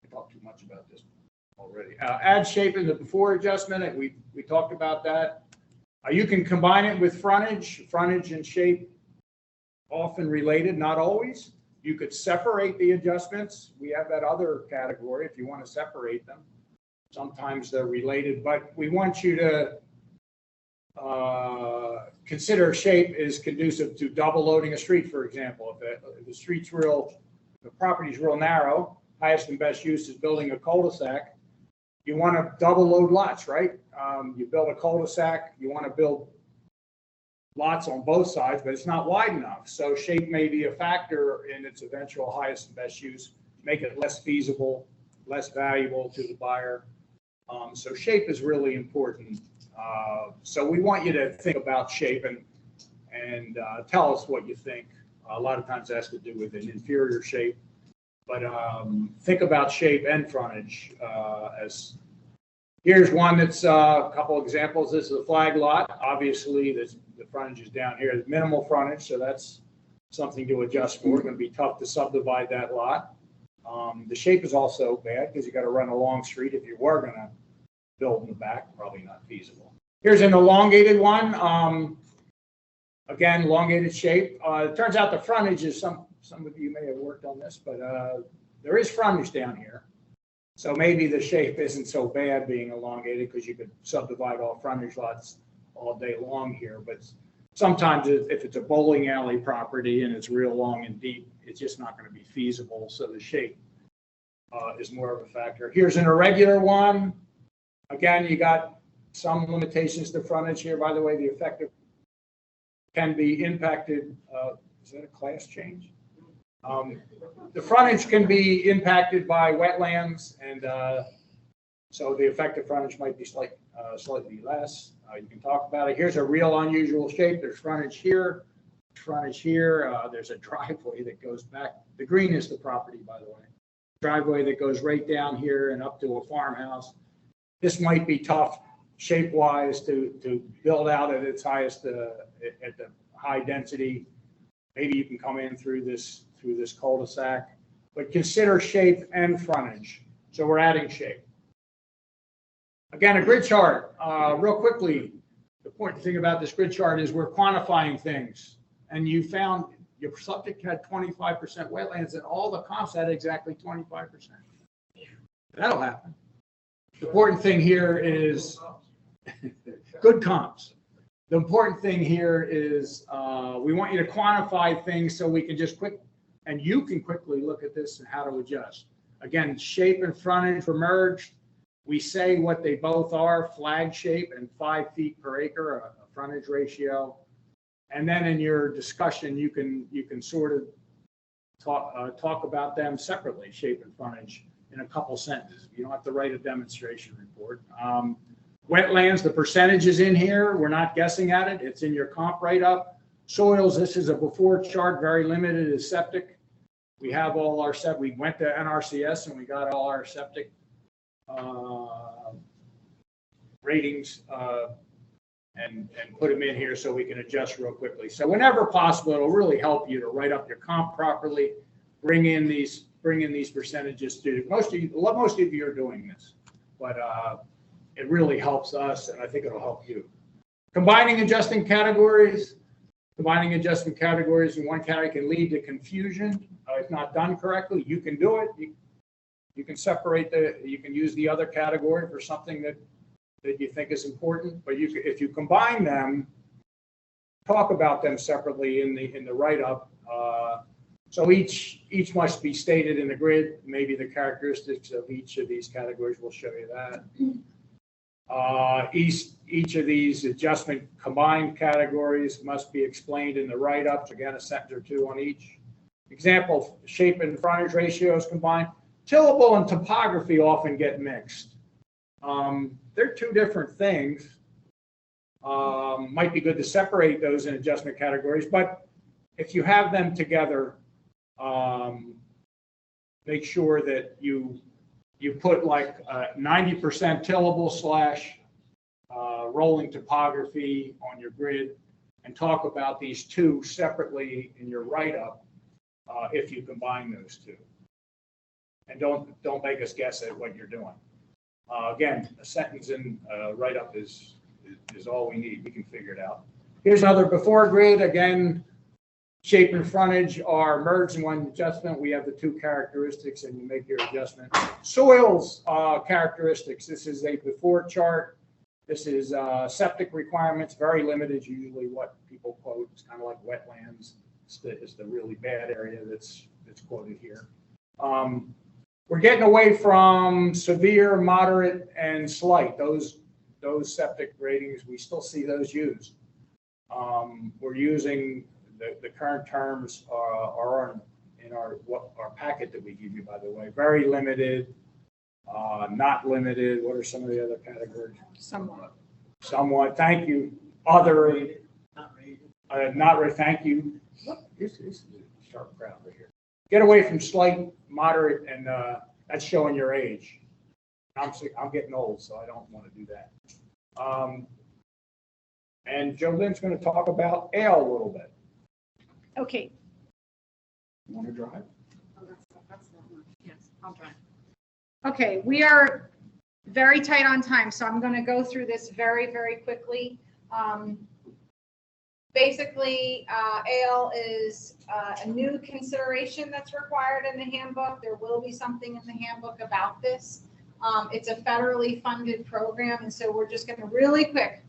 I talked too much about this already. Add shape in the before adjustment, and we talked about that. You can combine it with frontage and shape, often related, not always. You could separate the adjustments. We have that other category if you want to separate them. Sometimes they're related, but we want you to consider shape is conducive to double loading a street, for example. If the street's the property's real narrow, highest and best use is building a cul-de-sac. You want to double load lots, right? You build a cul-de-sac, you want to build lots on both sides, but it's not wide enough. So shape may be a factor in its eventual highest and best use, make it less feasible, less valuable to the buyer. So shape is really important. So we want you to think about shape and tell us what you think. A lot of times it has to do with an inferior shape, but think about shape and frontage. Here's one that's a couple examples. This is a flag lot. Obviously, the frontage is down here. There's minimal frontage, so that's something to adjust for. It's going to be tough to subdivide that lot. The shape is also bad because you got to run a long street if you were going to build in the back. Probably not feasible. Here's an elongated one. Again, elongated shape. It turns out the frontage is some of you may have worked on this, but there is frontage down here. So maybe the shape isn't so bad being elongated because you could subdivide all frontage lots all day long here. But sometimes if it's a bowling alley property and it's real long and deep, it's just not going to be feasible. So the shape is more of a factor. Here's an irregular one. Again, you got some limitations to frontage here. By the way, the effective can be impacted. Is that a class change? The frontage can be impacted by wetlands, and so the effective frontage might be slightly less. You can talk about it. Here's a real unusual shape. There's frontage here, frontage here. There's a driveway that goes back. The green is the property, by the way. Driveway that goes right down here and up to a farmhouse. This might be tough shape-wise to build out at its highest, at the high density. Maybe you can come in through this cul-de-sac, but consider shape and frontage. So we're adding shape. Again, a grid chart, real quickly, the important thing about this grid chart is we're quantifying things. And you found your subject had 25% wetlands and all the comps had exactly 25%. That'll happen. The important thing here is good comps. The important thing here is we want you to quantify things so we can just and you can quickly look at this and how to adjust. Again, shape and frontage were merged. We say what they both are, flag shape and 5 feet per acre, a frontage ratio. And then in your discussion, you can sort of talk about them separately, shape and frontage, in a couple sentences. You don't have to write a demonstration report. Wetlands, the percentage is in here. We're not guessing at it. It's in your comp write-up. Soils, this is a before chart, very limited, is septic. We have all our septic. We went to NRCS and we got all our septic ratings and put them in here so we can adjust real quickly. So whenever possible, it'll really help you to write up your comp properly, bring in these percentages to most of you are doing this, but it really helps us, and I think it'll help you. Combining adjusting categories in one category can lead to confusion if not done correctly. You can do it. You can separate you can use the other category for something that you think is important, but if you combine them, talk about them separately in the write-up. So each must be stated in the grid. Maybe the characteristics of each of these categories will show you that. Each of these adjustment combined categories must be explained in the write-ups. Again, a sentence or two on each. Example, shape and frontage ratios combined. Tillable and topography often get mixed. They're two different things. Might be good to separate those in adjustment categories, but if you have them together, make sure that you put like 90% tillable / rolling topography on your grid, and talk about these two separately in your write-up if you combine those two. And don't make us guess at what you're doing. Again, a sentence in write-up is all we need. We can figure it out. Here's another before grid. Again, shape and frontage are merged in one adjustment. We have the two characteristics and you make your adjustment. Soils characteristics. This is a before chart. This is septic requirements, very limited, usually what people quote. It's kind of like wetlands. It's the really bad area that's quoted here. We're getting away from severe, moderate, and slight. Those septic ratings, we still see those used. We're using the current terms are in our packet that we give you, by the way. Very limited, not limited. What are some of the other categories? Somewhat. Thank you. Other. Not rated. Thank you. This is a sharp crowd right here. Get away from slight, moderate, and that's showing your age. I'm getting old, so I don't want to do that. And Joe Lynn's going to talk about ale a little bit. Okay. You want to drive? Yes, I'll drive. Okay, we are very tight on time, so I'm going to go through this very, very quickly. Basically, ale is a new consideration that's required in the handbook. There will be something in the handbook about this. It's a federally funded program, and so we're just going to really quick,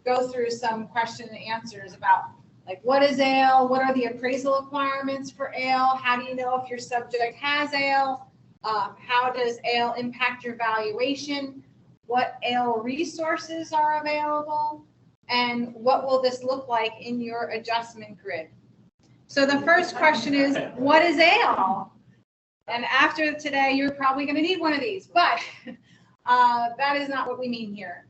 go through some question and answers about like what is ale, what are the appraisal requirements for ale, how do you know if your subject has ale, How does ale impact your valuation? What ale resources are available? And what will this look like in your adjustment grid? So the first question is, what is ale? And after today, you're probably going to need one of these, but that is not what we mean here.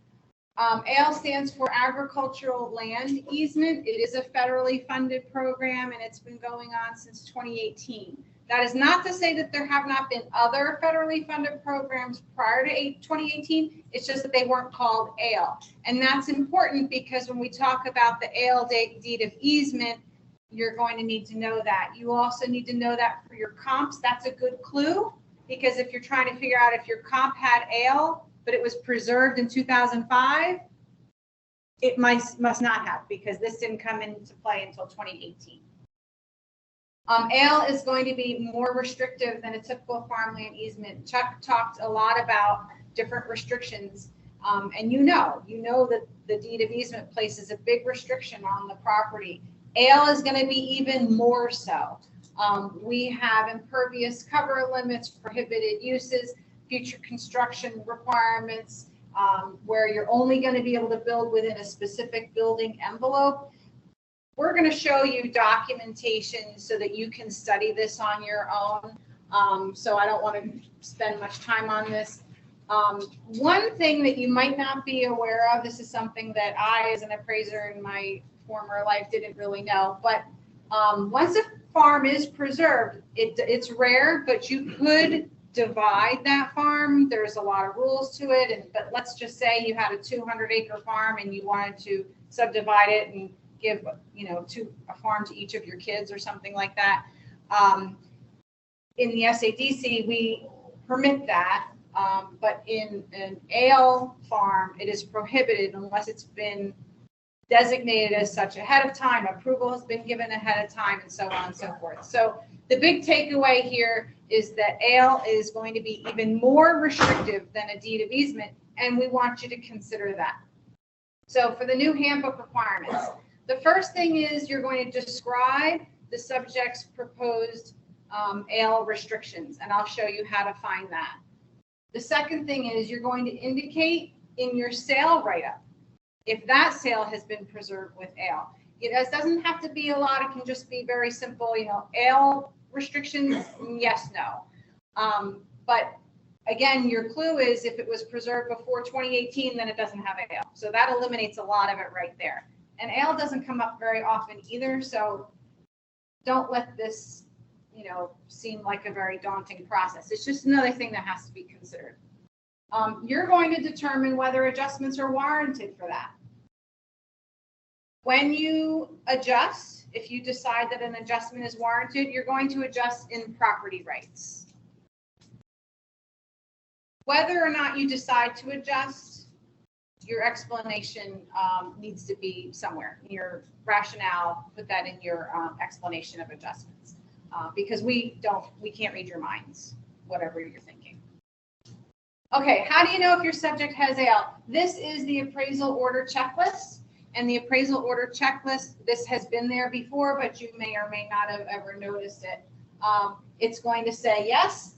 ALE stands for Agricultural Land Easement. It is a federally funded program, and it's been going on since 2018. That is not to say that there have not been other federally funded programs prior to 2018. It's just that they weren't called ALE. And that's important because when we talk about the ALE deed of easement, you're going to need to know that. You also need to know that for your comps. That's a good clue, because if you're trying to figure out if your comp had ALE, but it was preserved in 2005, it must not have, because this didn't come into play until 2018. ALE is going to be more restrictive than a typical farmland easement. Chuck talked a lot about different restrictions, and you know that the deed of easement places a big restriction on the property. ALE is going to be even more so. We have impervious cover limits, prohibited uses, future construction requirements, where you're only going to be able to build within a specific building envelope. We're going to show you documentation so that you can study this on your own. So I don't want to spend much time on this. One thing that you might not be aware of, this is something that I, as an appraiser in my former life, didn't really know, but once a farm is preserved, it's rare, but you could divide that farm. There's a lot of rules to it, but let's just say you had a 200-acre farm and you wanted to subdivide it and give a farm to each of your kids or something like that. In the SADC, we permit that, but in an ALE farm, it is prohibited unless it's been designated as such ahead of time, approval has been given ahead of time, and so on and so forth. So the big takeaway here is that ALE is going to be even more restrictive than a deed of easement, and we want you to consider that. So for the new handbook requirements, the first thing is you're going to describe the subject's proposed ALE restrictions, and I'll show you how to find that. The second thing is you're going to indicate in your sale write-up if that sale has been preserved with ALE. It doesn't have to be a lot. It can just be very simple, ALE restrictions, yes, no. But again, your clue is if it was preserved before 2018, then it doesn't have ALE. So that eliminates a lot of it right there. And ALE doesn't come up very often either, so don't let this, seem like a very daunting process. It's just another thing that has to be considered. You're going to determine whether adjustments are warranted for that. When you adjust, if you decide that an adjustment is warranted, you're going to adjust in property rights. Whether or not you decide to adjust, your explanation needs to be somewhere. Your rationale, put that in your explanation of adjustments, because we can't read your minds, whatever you're thinking. Okay, how do you know if your subject has ALE? This is the appraisal order checklist. And the appraisal order checklist, this has been there before, but you may or may not have ever noticed it. It's going to say yes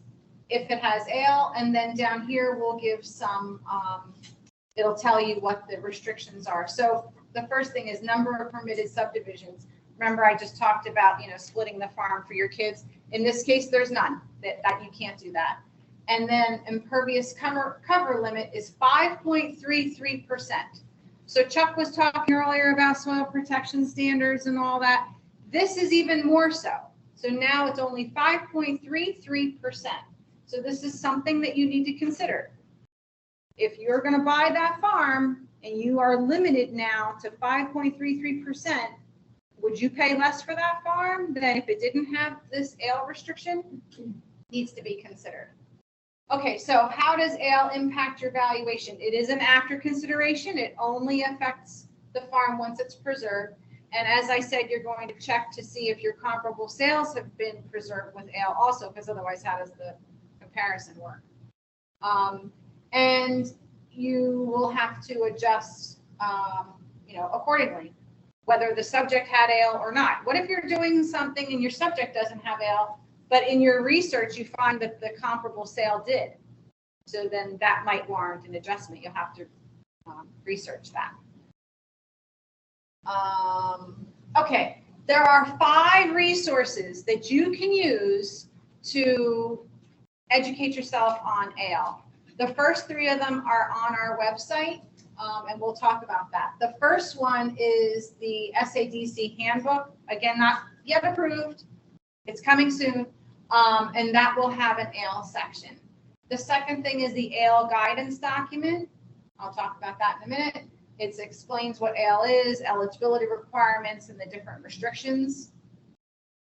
if it has ALE, and then down here we'll give some, it'll tell you what the restrictions are. So the first thing is number of permitted subdivisions. Remember, I just talked about, splitting the farm for your kids. In this case, there's none, that you can't do that. And then impervious cover limit is 5.33%. So Chuck was talking earlier about soil protection standards and all that. This is even more so. So now it's only 5.33%. So this is something that you need to consider. If you're going to buy that farm and you are limited now to 5.33%, would you pay less for that farm than if it didn't have this ALE restriction? Needs to be considered. Okay, so how does ALE impact your valuation? It is an after consideration. It only affects the farm once it's preserved. And as I said, you're going to check to see if your comparable sales have been preserved with ALE also, because otherwise, how does the comparison work? And you will have to adjust, accordingly, whether the subject had ALE or not. What if you're doing something and your subject doesn't have ALE, but in your research, you find that the comparable sale did. So then that might warrant an adjustment. You'll have to research that. Okay, there are 5 resources that you can use to educate yourself on ale. The first 3 of them are on our website, and we'll talk about that. The first one is the SADC handbook. Again, not yet approved. It's coming soon, and that will have an ale section. The second thing is the ale guidance document. I'll talk about that in a minute. It explains what ale is, eligibility requirements, and the different restrictions.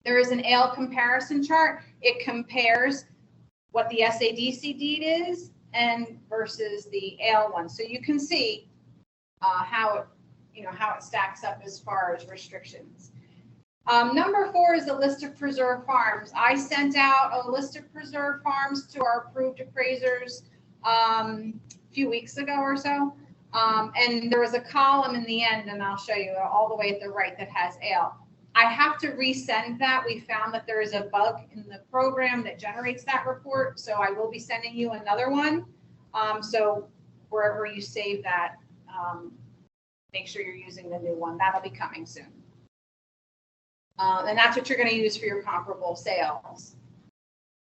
There is an ale comparison chart. It compares what the SADC deed is and versus the ale one. So you can see how it stacks up as far as restrictions. Number 4 is a list of preserved farms. I sent out a list of preserved farms to our approved appraisers a few weeks ago or so. And there was a column in the end, and I'll show you all the way at the right, that has ale. I have to resend that. We found that there is a bug in the program that generates that report, so I will be sending you another one. So wherever you save that, make sure you're using the new one. That'll be coming soon. And that's what you're going to use for your comparable sales.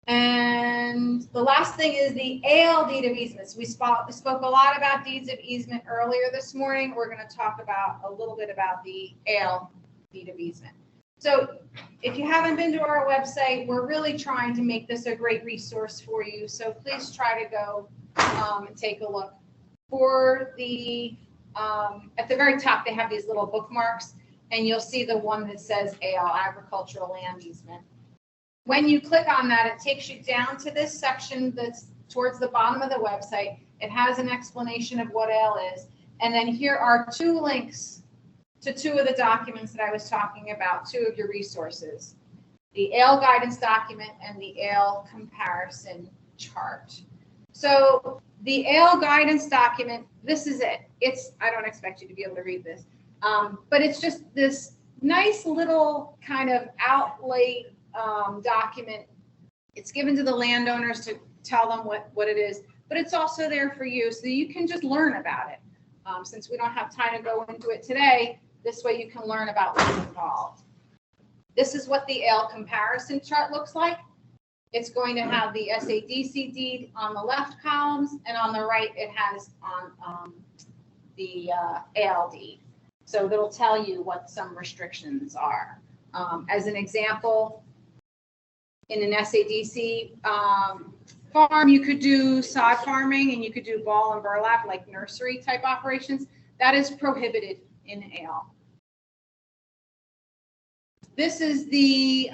And the last thing is the ale deed of easements. We spoke a lot about deeds of easement earlier this morning. We're going to talk about a little bit about the ale deed of easement. So if you haven't been to our website, we're really trying to make this a great resource for you. So please try to go and take a look. For the, at the very top, they have these little bookmarks, and you'll see the one that says ale, agricultural land easement. When you click on that, it takes you down to this section that's towards the bottom of the website. It has an explanation of what ale is. And then here are 2 links to 2 of the documents that I was talking about, 2 of your resources, the ale guidance document and the ale comparison chart. So the ale guidance document, this is it. I don't expect you to be able to read this, but it's just this nice little kind of outlay document. It's given to the landowners to tell them what it is, but it's also there for you so you can just learn about it. Since we don't have time to go into it today, this way you can learn about what's involved. This is what the ale comparison chart looks like. It's going to have the SADC deed on the left columns, and on the right it has on the ale deed. So it'll tell you what some restrictions are. As an example, in an SADC farm, you could do sod farming and you could do ball and burlap, like nursery type operations. That is prohibited in ale. This is the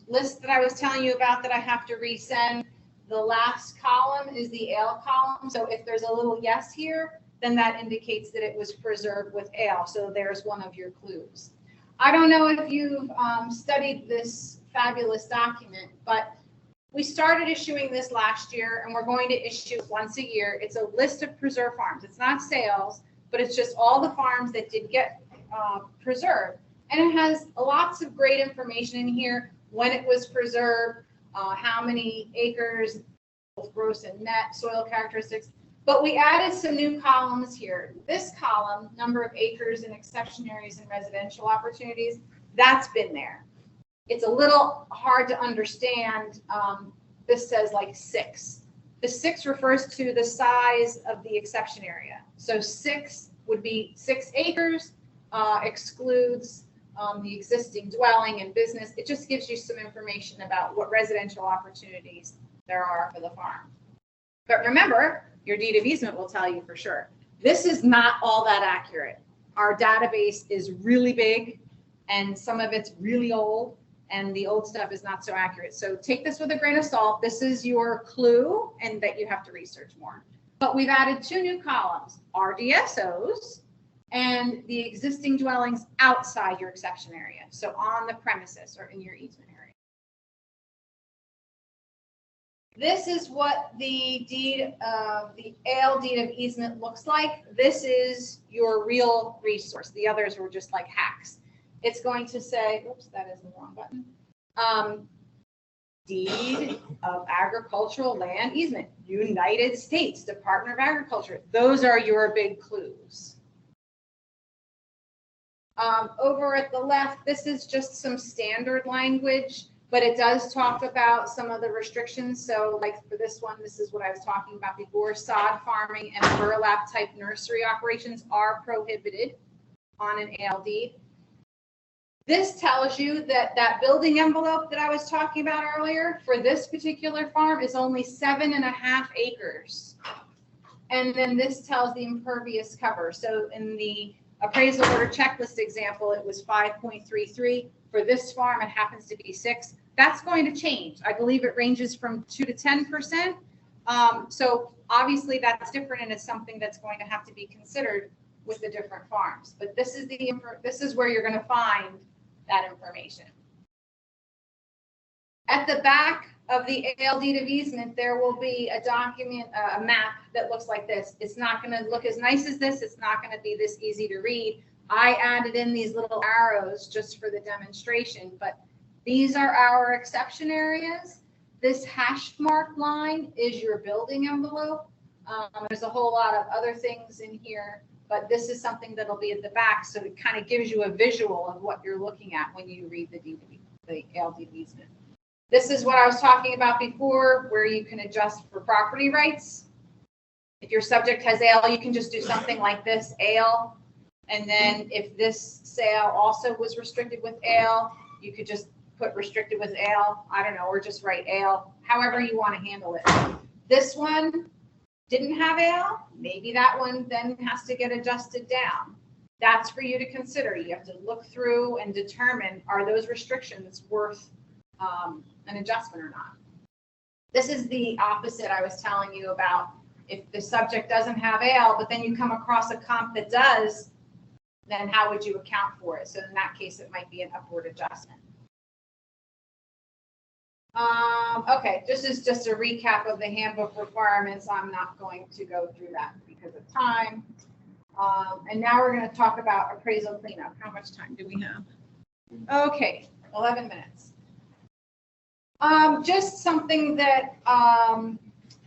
list that I was telling you about that I have to resend. The last column is the ale column. So if there's a little yes here, then that indicates that it was preserved with ale. So there's one of your clues. I don't know if you've studied this fabulous document, but we started issuing this last year, and we're going to issue it once a year. It's a list of preserved farms. It's not sales, but it's just all the farms that did get preserved. And it has lots of great information in here: when it was preserved, how many acres, both gross and net, soil characteristics. But we added some new columns here. This column, number of acres in exception areas and residential opportunities, that's been there. It's a little hard to understand. This says like 6. The 6 refers to the size of the exception area. So 6 would be 6 acres, excludes the existing dwelling and business. It just gives you some information about what residential opportunities there are for the farm. But remember, your deed of easement will tell you for sure. This is not all that accurate. Our database is really big, and some of it's really old, and the old stuff is not so accurate. So take this with a grain of salt. This is your clue, and that you have to research more. But we've added 2 new columns: RDSOs and the existing dwellings outside your exception area. So on the premises or in your easement area. This is what the deed of the ale deed of easement looks like. This is your real resource. The others were just like hacks. It's going to say, oops, that is the wrong button. deed of agricultural land easement, United States Department of Agriculture. Those are your big clues. Over at the left, this is just some standard language, but it does talk about some of the restrictions. So like for this one, this is what I was talking about before. Sod farming and burlap type nursery operations are prohibited on an ALD. This tells you that that building envelope that I was talking about earlier for this particular farm is only 7.5 acres. And then this tells the impervious cover. So in the appraisal order checklist example, it was 5.33. For this farm, it happens to be 6. That's going to change. I believe it ranges from 2 to 10%. So obviously that's different, and it's something that's going to have to be considered with the different farms. But this is where you're going to find that information. At the back of the AL deed of easement, there will be a document, a map that looks like this. It's not going to look as nice as this. It's not going to be this easy to read. I added in these little arrows just for the demonstration, but these are our exception areas. This hash mark line is your building envelope. There's a whole lot of other things in here, but this is something that'll be at the back, so it kind of gives you a visual of what you're looking at when you read the AL deed of easement. This is what I was talking about before, where you can adjust for property rights. If your subject has AL, you can just do something like this, AL. And then if this sale also was restricted with AL, you could just put restricted with AL, I don't know, or just write AL, however you want to handle it. This one didn't have AL, maybe that one then has to get adjusted down. That's for you to consider. You have to look through and determine, are those restrictions worth an adjustment or not? This is the opposite I was telling you about. If the subject doesn't have AL, but then you come across a comp that does, then how would you account for it? So in that case, it might be an upward adjustment. Okay, this is just a recap of the handbook requirements. I'm not going to go through that because of time. And now we're going to talk about appraisal cleanup. How much time do we have? Okay, 11 minutes. Just something that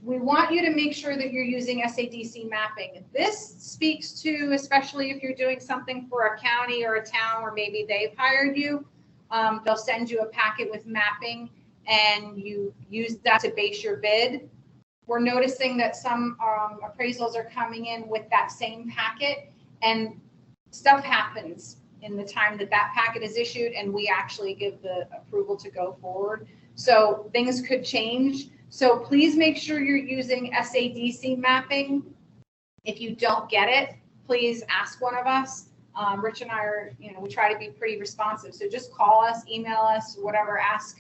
we want you to make sure that you're using SADC mapping. This speaks to, especially if you're doing something for a county or a town where maybe they've hired you, they'll send you a packet with mapping and you use that to base your bid. We're noticing that some appraisals are coming in with that same packet, and stuff happens in the time that that packet is issued and we actually give the approval to go forward. So things could change. So please make sure you're using SADC mapping. If you don't get it, please ask one of us. Rich and I are, we try to be pretty responsive. So just call us, email us, whatever, ask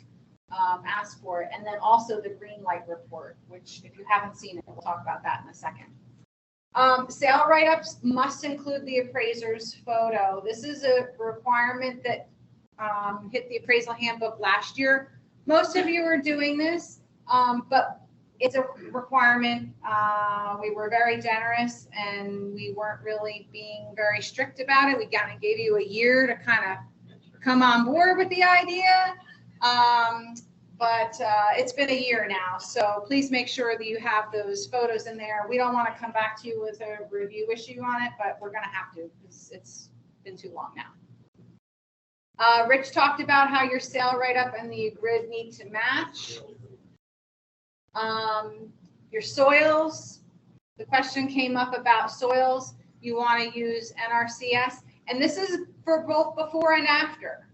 for it. And then also the green light report, which if you haven't seen it, we'll talk about that in a second. Sale write-ups must include the appraiser's photo. This is a requirement that hit the appraisal handbook last year. Most of you are doing this, but it's a requirement. We were very generous and we weren't really being very strict about it. We kind of gave you a year to kind of come on board with the idea. But it's been a year now, so please make sure that you have those photos in there. We don't want to come back to you with a review issue on it, but we're going to have to because it's been too long now. Rich talked about how your sale write-up and the grid need to match. Your soils, the question came up about soils. You want to use NRCS, and this is for both before and after.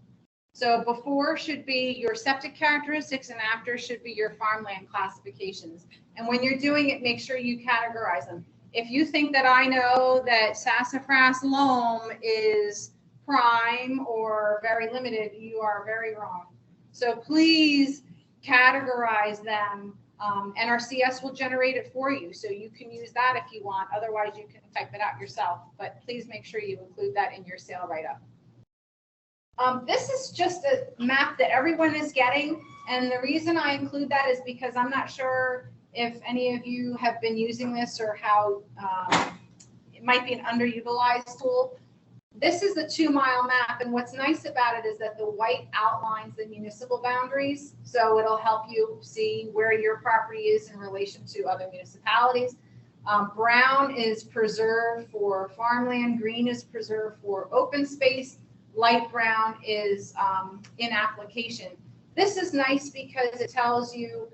So before should be your septic characteristics and after should be your farmland classifications. And when you're doing it, make sure you categorize them. If you think that I know that sassafras loam is prime or very limited, you are very wrong. So please categorize them. NRCS will generate it for you, so you can use that if you want. Otherwise, you can type it out yourself. But please make sure you include that in your sale write-up. This is just a map that everyone is getting, and the reason I include that is because I'm not sure if any of you have been using this or how it might be an underutilized tool. this is the 2-mile map, and what's nice about it is that the white outlines the municipal boundaries, so it'll help you see where your property is in relation to other municipalities. Brown is preserved for farmland, green is preserved for open space, light brown is in application. This is nice because it tells you,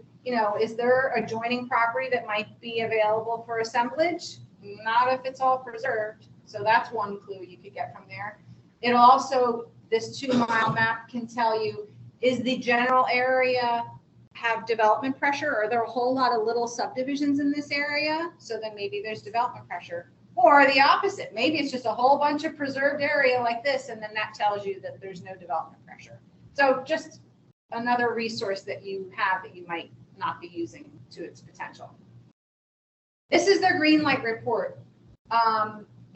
is there adjoining property that might be available for assemblage? Not if it's all preserved. So that's one clue you could get from there. It also, this 2-mile map can tell you, is the general area have development pressure? Are there a whole lot of little subdivisions in this area? So then maybe there's development pressure. Or the opposite, maybe it's just a whole bunch of preserved area like this, and then that tells you that there's no development pressure. So just another resource that you have that you might not be using to its potential. This is their green light report.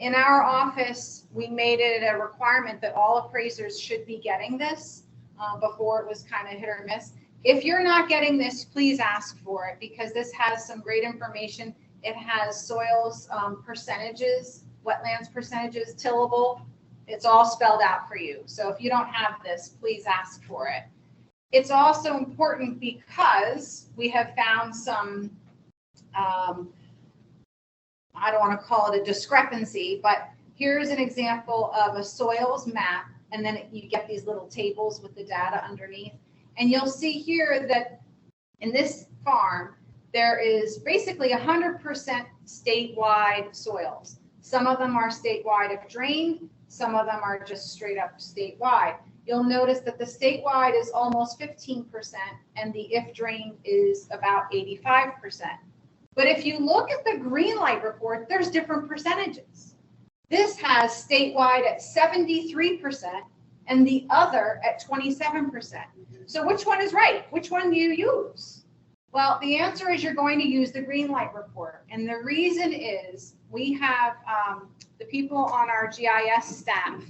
In our office, we made it a requirement that all appraisers should be getting this. Before it was kind of hit or miss. If you're not getting this, please ask for it, because this has some great information. It has soils percentages, wetlands percentages, tillable. It's all spelled out for you. So if you don't have this, please ask for it. It's also important because we have found some, I don't want to call it a discrepancy, but here's an example of a soils map, and then you get these little tables with the data underneath. And you'll see here that in this farm, there is basically 100% statewide soils. Some of them are statewide if drained, some of them are just straight up statewide. You'll notice that the statewide is almost 15% and the if drained is about 85%. But if you look at the green light report, there's different percentages. This has statewide at 73% and the other at 27%. So which one is right? Which one do you use? Well, the answer is you're going to use the green light report. And the reason is we have the people on our GIS staff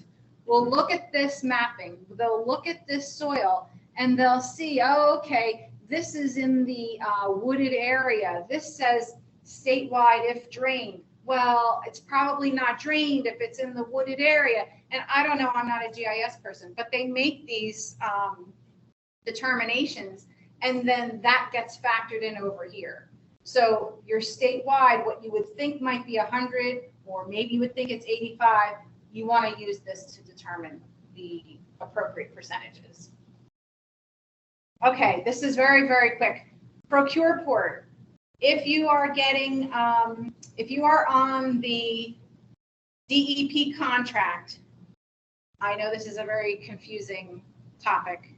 will look at this mapping. They'll look at this soil and they'll see, oh, okay, this is in the wooded area. This says statewide if drained. Well, it's probably not drained if it's in the wooded area. And I don't know, I'm not a GIS person, but they make these determinations, and then that gets factored in over here. So your statewide, what you would think might be 100, or maybe you would think it's 85, you want to use this to determine the appropriate percentages. Okay, this is very, very quick. Procure port. If you are getting, if you are on the DEP contract, I know this is a very confusing topic,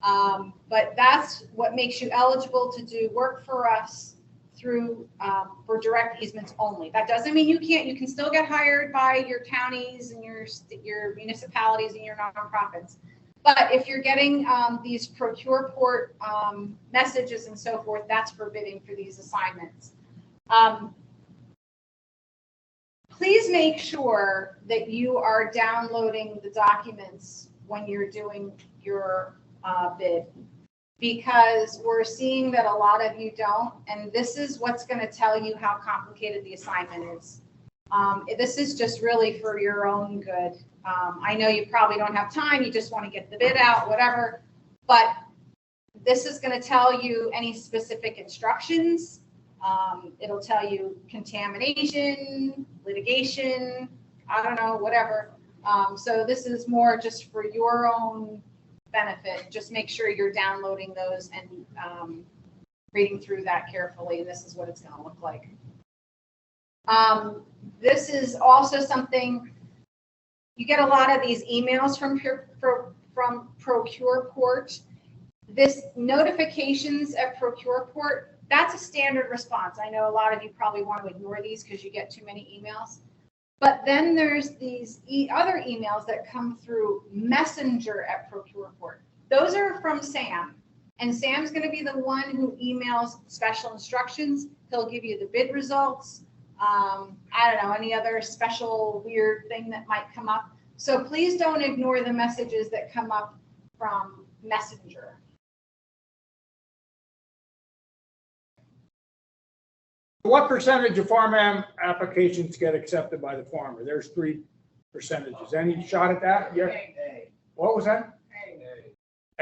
but that's what makes you eligible to do work for us through for direct easements only. That doesn't mean you can't. You can still get hired by your counties and your municipalities and your nonprofits. But if you're getting these procure port messages and so forth, that's forbidding for these assignments. Please make sure that you are downloading the documents when you're doing your bid, because we're seeing that a lot of you don't, and this is what's going to tell you how complicated the assignment is. This is just really for your own good. I know you probably don't have time, you just want to get the bid out, whatever, but this is going to tell you any specific instructions. It'll tell you contamination, litigation, I don't know, whatever. So this is more just for your own benefit. Just make sure you're downloading those and reading through that carefully. This is what it's going to look like. This is also something, you get a lot of these emails from Procure Port. This notifications at Procure Port, that's a standard response. I know a lot of you probably want to ignore these because you get too many emails. But then there's these other emails that come through Messenger at Procure Port. Those are from Sam. And Sam's going to be the one who emails special instructions. He'll give you the bid results. I don't know, any other special weird thing that might come up. So please don't ignore the messages that come up from Messenger. What percentage of farm applications get accepted by the farmer? There's three percentages. Any shot at that? Yeah. A. What was that?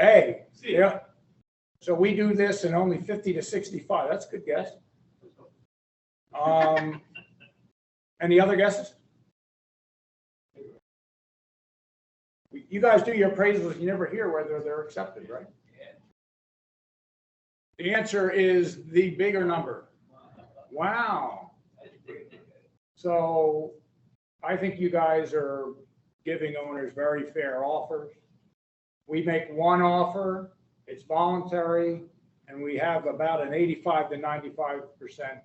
A. A, yeah. So we do this in only 50 to 65. That's a good guess. Any other guesses? You guys do your appraisals, you never hear whether they're accepted, right? The answer is the bigger number. Wow. So I think you guys are giving owners very fair offers. We make one offer, it's voluntary, and we have about an 85 to 95%.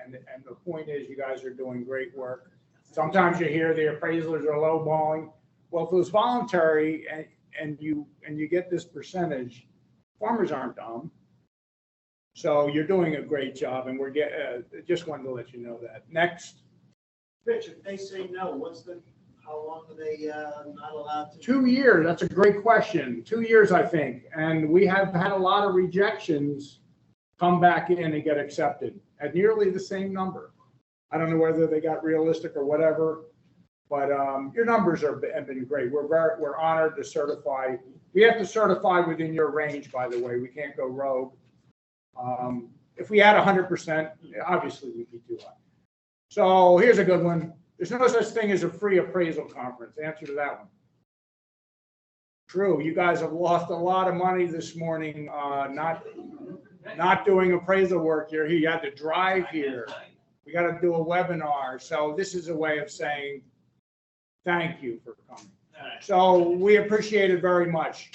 And the point is, you guys are doing great work. Sometimes you hear the appraisals are lowballing. Well, if it was voluntary and you get this percentage, farmers aren't dumb. So you're doing a great job, and we're just wanted to let you know that. Next. Rich, if they say no, how long are they not allowed to? 2 years, that's a great question. 2 years, I think. And we have had a lot of rejections come back in and get accepted at nearly the same number. I don't know whether they got realistic or whatever, but your numbers have been great. We're honored to certify. We have to certify within your range, by the way. We can't go rogue. If we had 100%, obviously we'd be too high. So here's a good one. There's no such thing as a free appraisal conference. Answer to that one. True. You guys have lost a lot of money this morning, not doing appraisal work here. You had to drive here. We got to do a webinar. So this is a way of saying thank you for coming. So we appreciate it very much.